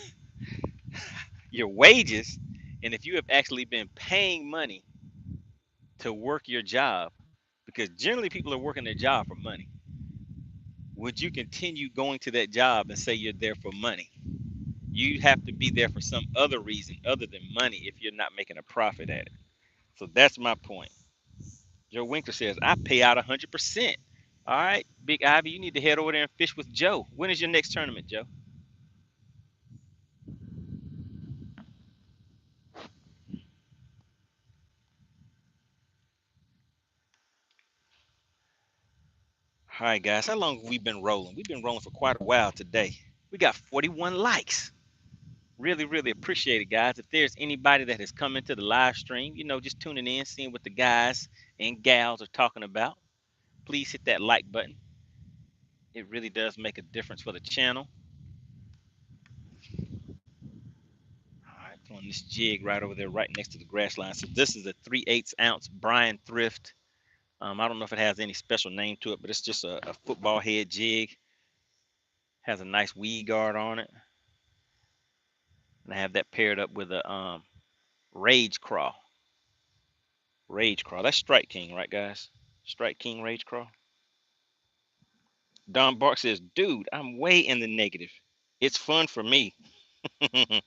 wages, and if you have actually been paying money to work your job, because generally people are working their job for money, would you continue going to that job and say you're there for money? You have to be there for some other reason other than money if you're not making a profit at it. So that's my point. Joe Winkler says, I pay out 100%. All right, Big Ivy, you need to head over there and fish with Joe. When is your next tournament, Joe? All right, guys, how long have we been rolling? We've been rolling for quite a while today. We got 41 likes. Really, really appreciate it, guys. If there's anybody that has come into the live stream, just tuning in, seeing what the guys and gals are talking about, please hit that like button. It really does make a difference for the channel. All right, throwing this jig right over there, right next to the grass line. So this is a 3/8 ounce Brian Thrift. I don't know if it has any special name to it, but it's just a football head jig. Has a nice weed guard on it. And I have that paired up with a Rage Craw. Rage Craw. That's Strike King, right, guys? Strike King Rage Craw. Don Bark says, dude, I'm way in the negative. It's fun for me. All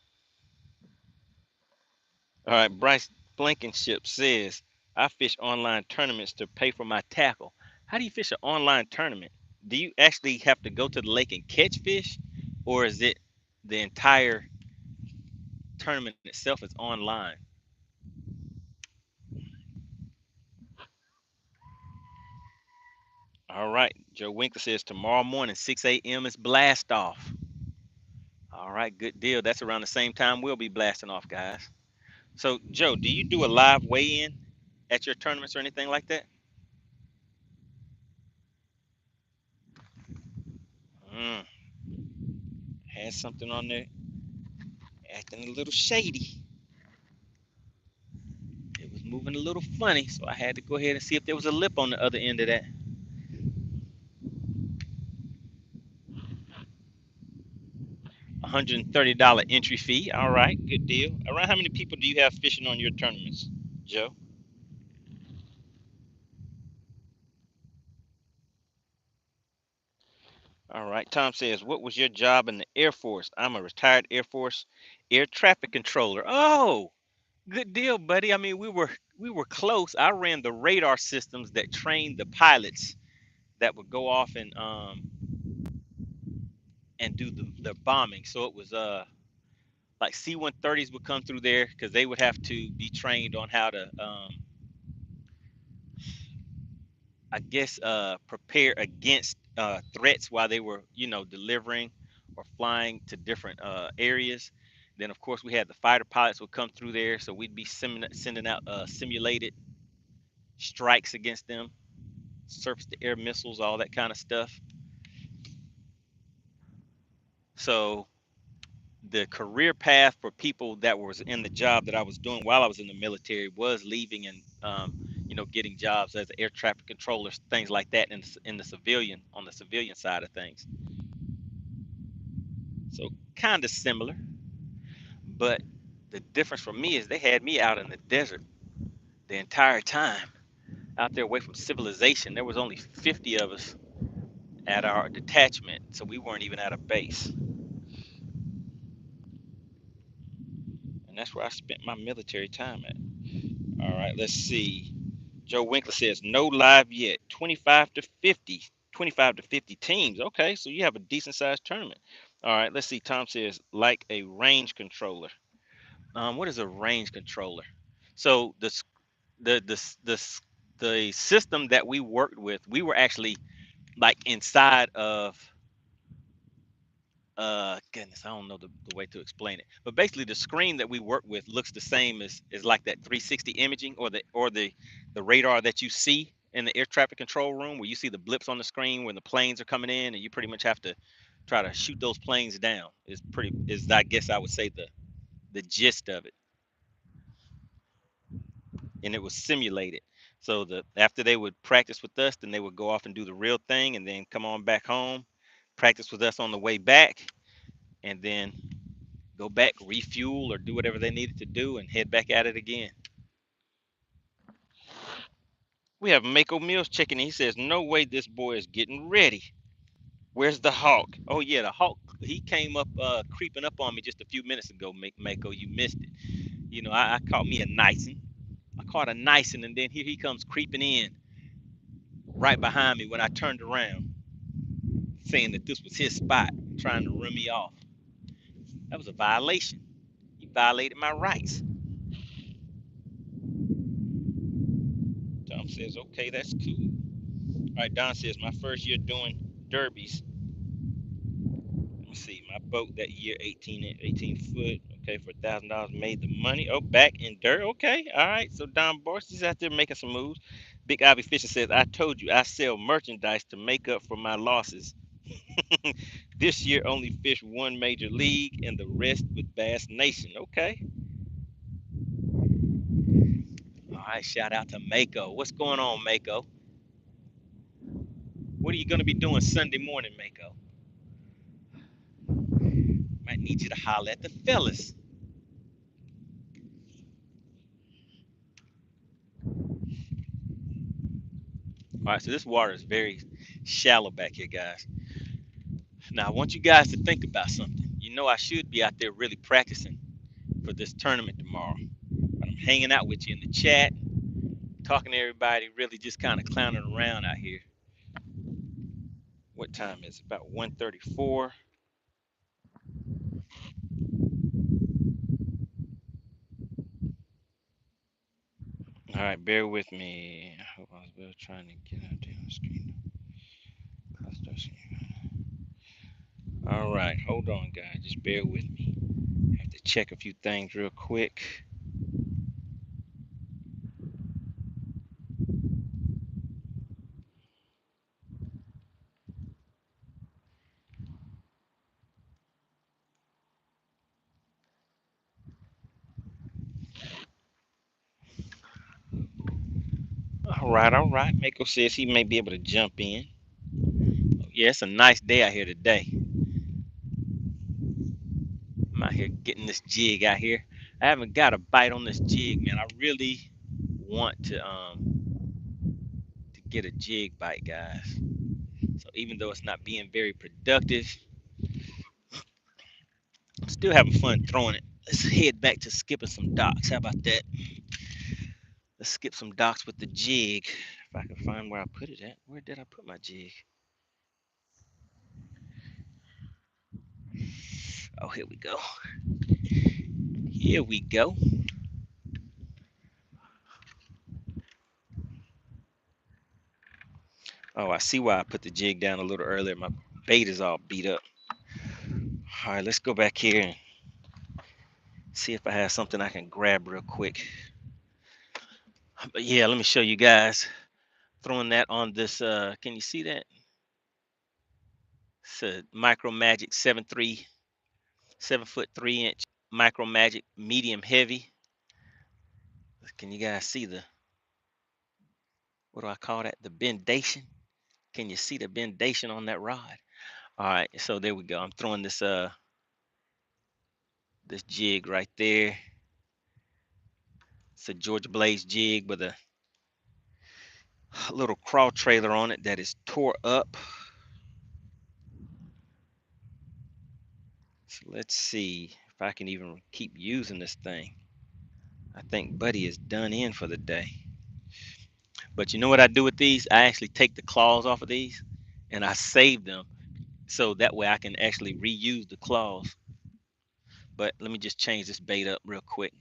right, Bryce Blankenship says, I fish online tournaments to pay for my tackle. How do you fish an online tournament? Do you actually have to go to the lake and catch fish, or is it the entire tournament itself is online? All right. Joe Winkler says tomorrow morning, 6 a.m. is blast off. All right, good deal. That's around the same time we'll be blasting off, guys. So, Joe, do you do a live weigh-in at your tournaments or anything like that? Mm, had something on there acting a little shady. It was moving a little funny, so I had to go ahead and see if there was a lip on the other end of that. $130 entry fee. All right, good deal. Around how many people do you have fishing on your tournaments, Joe? All right. Tom says, "What was your job in the Air Force?" I'm a retired Air Force air traffic controller. Oh, good deal, buddy. I mean, we were close. I ran the radar systems that trained the pilots that would go off and do the bombing. So it was like C-130s would come through there because they would have to be trained on how to I guess prepare against threats while they were delivering or flying to different areas. Then of course we had the fighter pilots would come through there, so we'd be sending out simulated strikes against them, surface to air missiles, all that kind of stuff. So the career path for people that was in the job that I was doing while I was in the military was leaving and getting jobs as an air traffic controller, things like that in the civilian on the civilian side of things. So kind of similar, but the difference for me is they had me out in the desert the entire time, out there away from civilization. There was only 50 of us at our detachment, so we weren't even at a base, and that's where I spent my military time at. All right, let's see. Joe Winkler says no live yet. 25 to 50, 25 to 50 teams. Okay, so you have a decent sized tournament. All right, let's see. Tom says like a range controller. What is a range controller? So the system that we worked with, we were actually like inside of goodness, I don't know the way to explain it, but basically the screen that we work with looks the same as like that 360 imaging or the radar that you see in the air traffic control room, where you see the blips on the screen when the planes are coming in and you pretty much have to try to shoot those planes down. Is I guess I would say the gist of it. And it was simulated. So after they would practice with us, then they would go off and do the real thing, and then come on back home, practice with us on the way back, and then go back, refuel, or do whatever they needed to do, and head back at it again. We have Mako Mills checking in. He says, "No way, this boy is getting ready. Where's the hawk?" Oh yeah, the hawk. He came up, creeping up on me just a few minutes ago. Mako, you missed it. I caught me a nice one. I caught a nice one, and then here he comes creeping in right behind me when I turned around, saying that this was his spot, trying to run me off. That was a violation. He violated my rights. Tom says, "Okay, that's cool." All right, Don says, "My first year doing derbies. Let me see, my boat that year, 18 foot. Okay, for $1,000 made the money. Oh, back in dirt. Okay, all right. So Don Borsty's out there making some moves." Big Ivy Fisher says, "I told you I sell merchandise to make up for my losses. This year only fished one major league and the rest with Bass Nation." Okay. All right. Shout out to Mako. What's going on, Mako? What are you going to be doing Sunday morning, Mako? Might need you to holler at the fellas. All right. So this water is very shallow back here, guys. Now, I want you guys to think about something. I should be out there really practicing for this tournament tomorrow. But I'm hanging out with you in the chat, talking to everybody, really just kind of clowning around out here. What time is it? About 1:34. All right, bear with me. I hope I was trying to get out there on the screen. All right, hold on, guys. Just bear with me. I have to check a few things real quick. All right, all right. Mako says he may be able to jump in. Yeah, it's a nice day out here today. I'm out here getting this jig out here. I haven't got a bite on this jig, man. I really want to get a jig bite, guys. So even though it's not being very productive, I'm still having fun throwing it. Let's head back to skipping some docks. How about that? Let's skip some docks with the jig. If I can find where I put it at. Where did I put my jig? Oh, here we go. Here we go. Oh, I see why I put the jig down a little earlier. My bait is all beat up. All right, let's go back here and see if I have something I can grab real quick. But yeah, let me show you guys. Throwing that on this, can you see that? It's a Micro Magic 7'3" Micro Magic medium heavy. Can you guys see the, what do I call that? The bendation. Can you see the bendation on that rod? All right, so there we go. I'm throwing this this jig right there. It's a Georgia Blaze jig with a little crawl trailer on it that is tore up. So let's see if I can even keep using this thing. I think Buddy is done in for the day. But you know what I do with these? I actually take the claws off of these and I save them so that way I can actually reuse the claws. But let me just change this bait up real quick.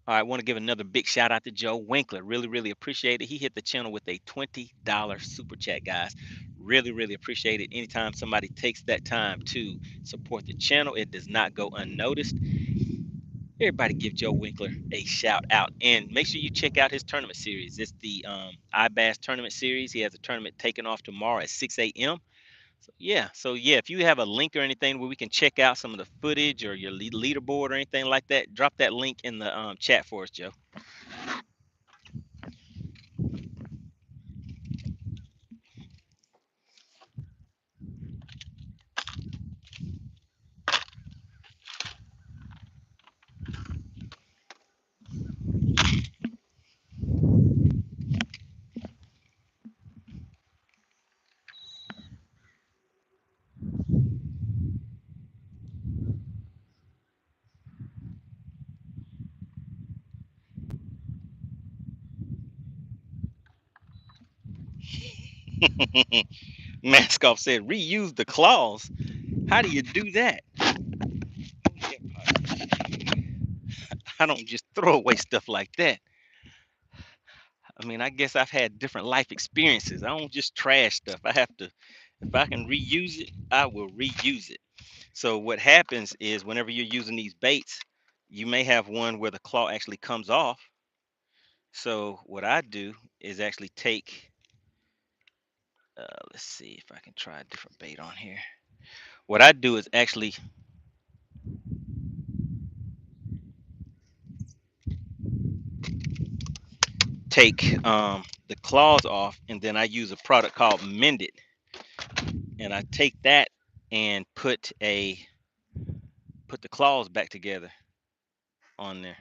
All right, I want to give another big shout out to Joe Winkler. Really, really appreciate it. He hit the channel with a $20 super chat, guys. Really, really appreciate it. Anytime somebody takes that time to support the channel, it does not go unnoticed. Everybody give Joe Winkler a shout out. And make sure you check out his tournament series. It's the iBass tournament series. He has a tournament taking off tomorrow at 6 a.m. So yeah, if you have a link or anything where we can check out some of the footage or your leaderboard or anything like that, drop that link in the chat for us, Joe. Maskoff said, reuse the claws. How do you do that? I don't just throw away stuff like that. I mean, I guess I've had different life experiences. I don't just trash stuff. I have to, if I can reuse it, I will reuse it. So what happens is whenever you're using these baits, you may have one where the claw actually comes off. So what I do is actually take, let's see if I can try a different bait on here. What I do is actually take the claws off, and then I use a product called Mend It, and I take that and put the claws back together on there.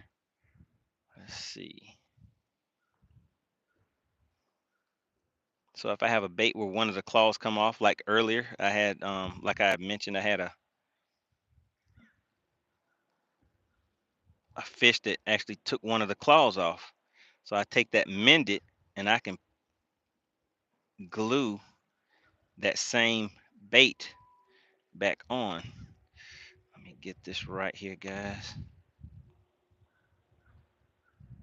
Let's see. So if I have a bait where one of the claws come off, like earlier, I had like I mentioned, I had a fish that actually took one of the claws off. So I take that Mend It and I can glue that same bait back on. Let me get this right here, guys,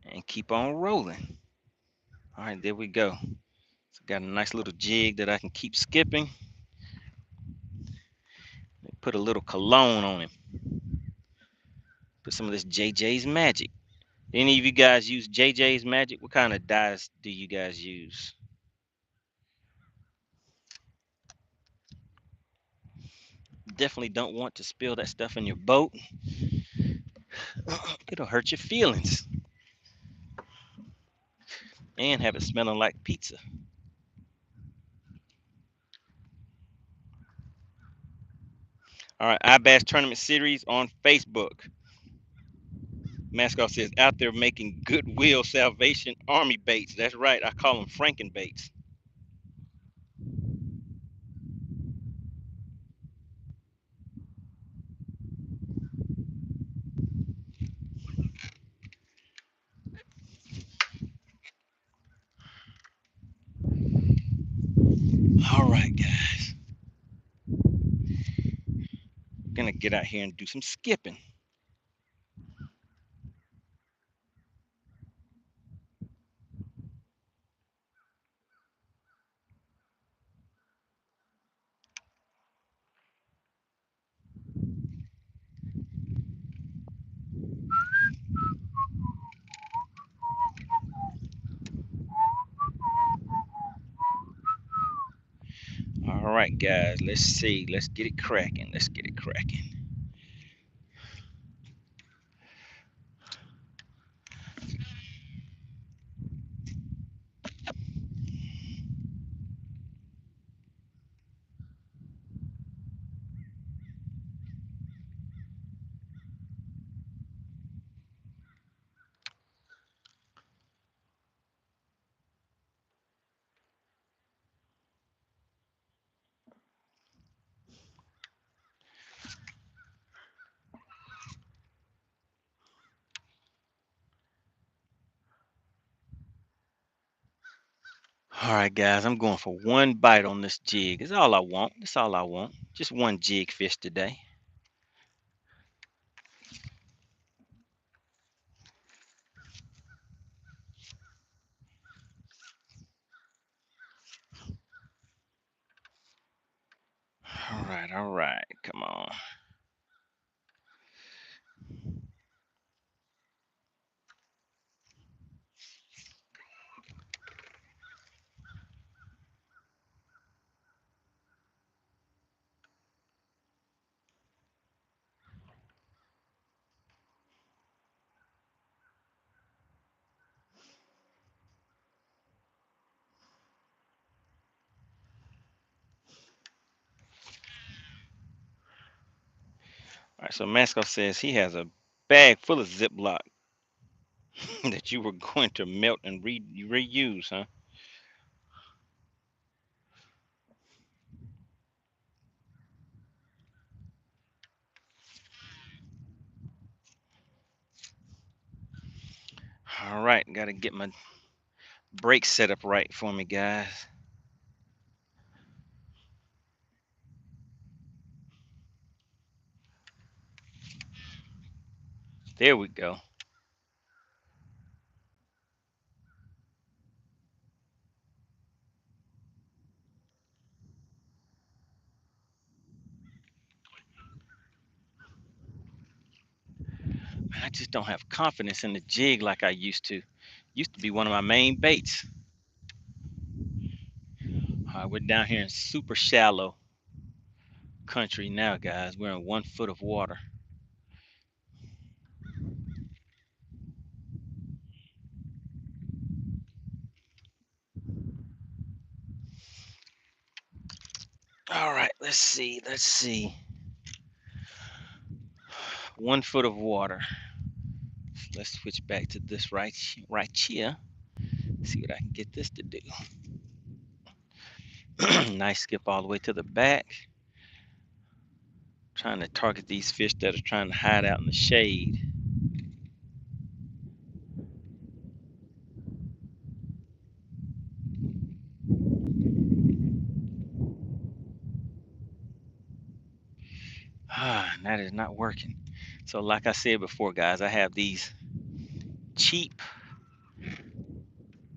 and keep on rolling. All right, there we go. So got a nice little jig that I can keep skipping. Put a little cologne on him. Put some of this JJ's Magic. Any of you guys use JJ's Magic? What kind of dyes do you guys use? Definitely don't want to spill that stuff in your boat. It'll hurt your feelings and have it smelling like pizza. All right, iBass Tournament Series on Facebook. Mascot says out there making Goodwill Salvation Army baits. That's right. I call them Franken baits. All right, guys. Gonna get out here and do some skipping. All right, guys. Let's see. Let's get it cracking. Let's get it cracking. All right, guys. I'm going for one bite on this jig. That's all I want. That's all I want. Just one jig fish today. All right. All right. Come on. All right. So Mascot says he has a bag full of Ziploc that you were going to melt and reuse, huh? All right. Got to get my brakes set up right for me, guys. There we go. Man, I just don't have confidence in the jig like I used to. Used to be one of my main baits. All right, we're down here in super shallow country now, guys. We're in 1 foot of water. All right, let's see. Let's see. 1 foot of water. Let's switch back to this right here. See what I can get this to do. Nice skip all the way to the back. Trying to target these fish that are trying to hide out in the shade. That is not working. So like I said before, guys, I have these cheap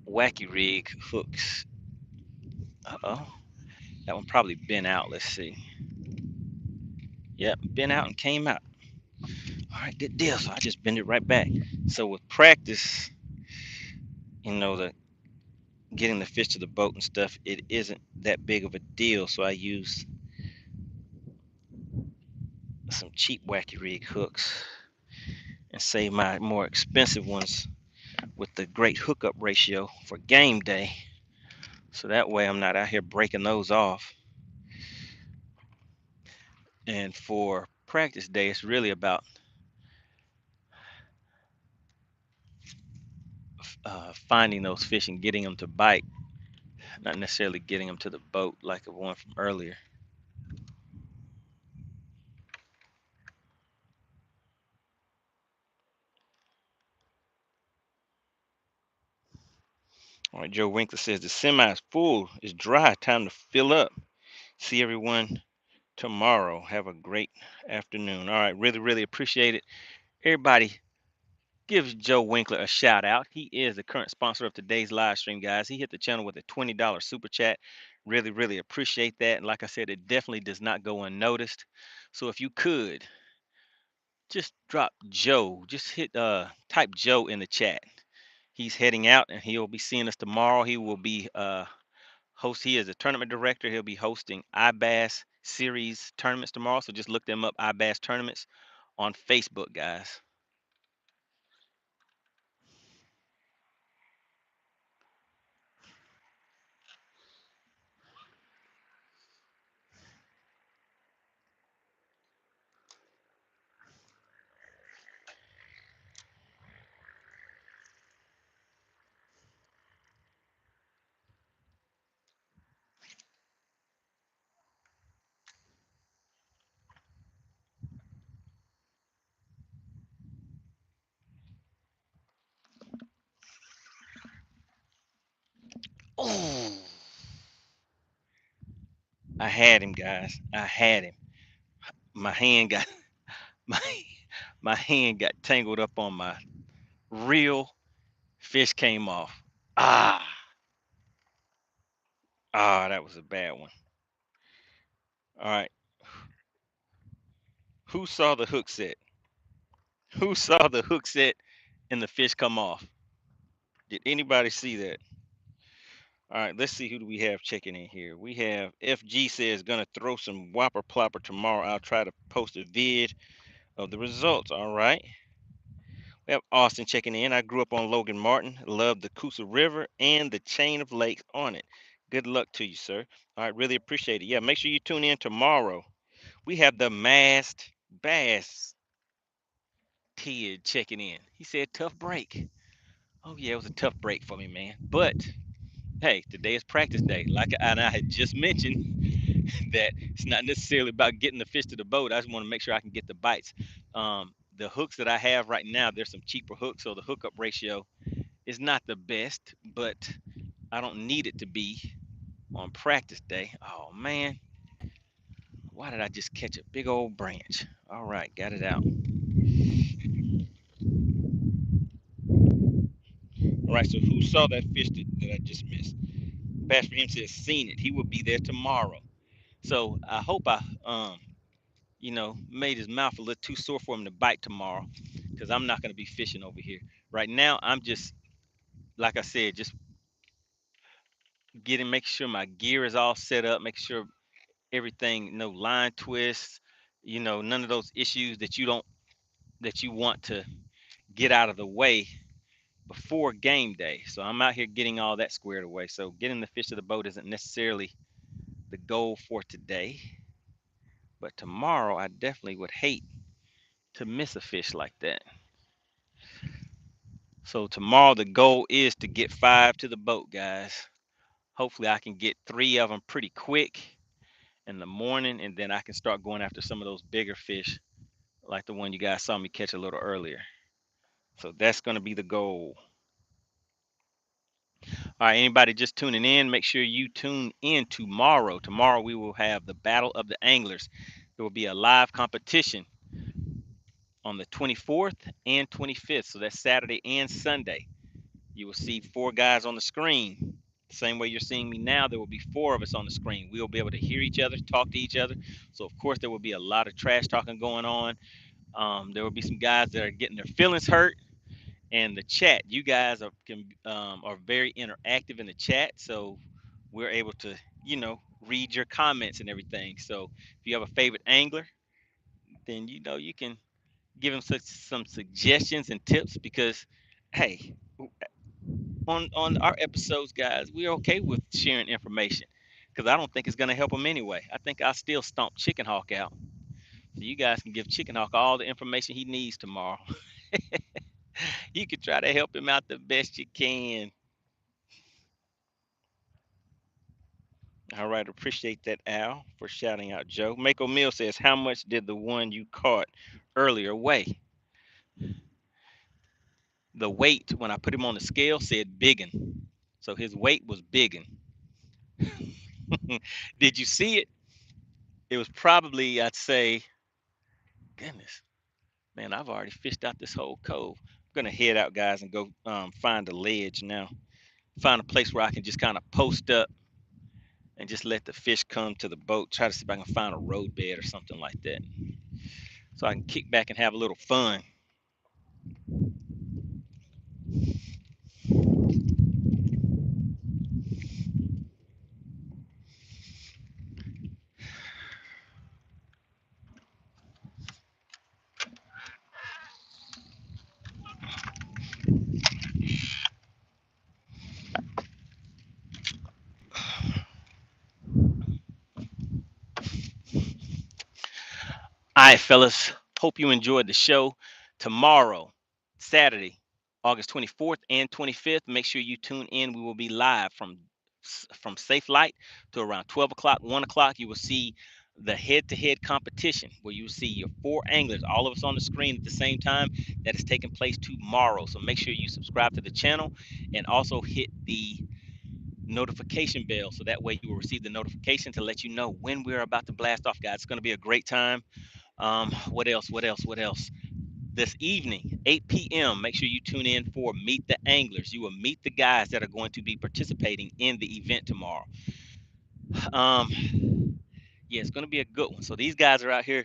wacky rig hooks. Uh-oh. That one probably bent out. Let's see. Yep, bent out and came out. All right, good deal. So I just bend it right back. So with practice, the getting the fish to the boat and stuff, it isn't that big of a deal. So I use some cheap wacky rig hooks and save my more expensive ones with the great hookup ratio for game day. So that way I'm not out here breaking those off. And for practice day, it's really about finding those fish and getting them to bite, not necessarily getting them to the boat like the one from earlier. All right, Joe Winkler says the semi is full. It's dry. Time to fill up. See everyone tomorrow. Have a great afternoon. All right, really, really appreciate it. Everybody, give Joe Winkler a shout out. He is the current sponsor of today's live stream, guys. He hit the channel with a $20 super chat. Really, really appreciate that. And like I said, it definitely does not go unnoticed. So if you could just drop Joe, just hit type Joe in the chat. He's heading out and he'll be seeing us tomorrow. He will be he is a tournament director. He'll be hosting iBass series tournaments tomorrow. So just look them up, iBass tournaments on Facebook, guys. Oh, I had him, guys. I had him. My hand got my my hand got tangled up on my reel. Fish came off. Ah, that was a bad one. All right. Who saw the hook set? Who saw the hook set and the fish come off? Did anybody see that? All right, let's see who do we have checking in here. We have FG says gonna throw some whopper plopper tomorrow. I'll try to post a vid of the results. All right. We have Austin checking in. I grew up on Logan Martin, love the Coosa River and the chain of lakes on it. Good luck to you, sir. All right, really appreciate it. Yeah, make sure you tune in tomorrow. We have the masked bass kid checking in. He said tough break. Oh yeah, it was a tough break for me, man. But hey, today is practice day. And I had just mentioned that it's not necessarily about getting the fish to the boat. I just want to make sure I can get the bites. The hooks that I have right now, there's some cheaper hooks, so the hookup ratio is not the best, but I don't need it to be on practice day. Oh man, why did I just catch a big old branch? All right, got it out. All right, so who saw that fish that I just missed? Pastor him says seen it. He will be there tomorrow. So I hope I made his mouth a little too sore for him to bite tomorrow, because I'm not going to be fishing over here. Right now, I'm just, like I said, just making sure my gear is all set up, make sure everything, no line twists, none of those issues that you want to get out of the way before game day. So I'm out here getting all that squared away. So getting the fish to the boat isn't necessarily the goal for today, but tomorrow I definitely would hate to miss a fish like that. So tomorrow the goal is to get 5 to the boat, guys. Hopefully I can get 3 of them pretty quick in the morning, and then I can start going after some of those bigger fish like the one you guys saw me catch a little earlier. So that's going to be the goal. All right, anybody just tuning in, make sure you tune in tomorrow. Tomorrow we will have the Battle of the Anglers. There will be a live competition on the 24th and 25th. So that's Saturday and Sunday. You will see 4 guys on the screen. The same way you're seeing me now, there will be 4 of us on the screen. We will be able to hear each other, talk to each other. So of course there will be a lot of trash talking going on. There will be some guys that are getting their feelings hurt. And the chat, you guys are very interactive in the chat. So we're able to, read your comments and everything. So if you have a favorite angler, then you can give them some suggestions and tips, because hey, on our episodes, guys, we're okay with sharing information, because I don't think it's going to help them anyway. I think I'll still stomp Chicken Hawk out, so you guys can give Chicken Hawk all the information he needs tomorrow. You can try to help him out the best you can. All right, appreciate that, Al, for shouting out Joe. Mako Mill says, how much did the one you caught earlier weigh? The weight, when I put him on the scale, said biggin. So his weight was biggin. Did you see it? It was probably, I'd say, goodness, man, I've already fished out this whole cove. I'm gonna head out, guys, and go find a ledge now. Find a place where I can just kind of post up and just let the fish come to the boat. Try to see if I can find a road bed or something like that, so I can kick back and have a little fun. All right, fellas. Hope you enjoyed the show. Tomorrow, Saturday, August 24th and 25th. Make sure you tune in. We will be live from Safe Light to around 12 o'clock, 1 o'clock. You will see the head-to-head competition, where you will see your 4 anglers, all of us on the screen at the same time. That is taking place tomorrow. So make sure you subscribe to the channel and also hit the notification bell, so that way you will receive the notification to let you know when we're about to blast off, guys. It's going to be a great time. What else? What else? What else? This evening, 8 p.m., make sure you tune in for Meet the Anglers. You will meet the guys that are going to be participating in the event tomorrow. Um, yeah, it's going to be a good one. So these guys are out here.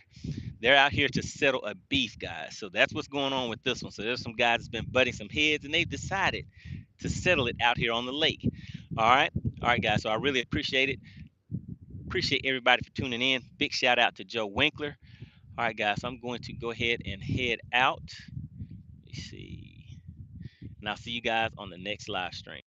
They're out here to settle a beef, guys. So that's what's going on with this one. So there's some guys that's been butting some heads, and they've decided to settle it out here on the lake. All right. All right, guys. So I really appreciate it. Appreciate everybody for tuning in. Big shout out to Joe Winkler. All right, guys. So I'm going to go ahead and head out. Let me see. And I'll see you guys on the next live stream.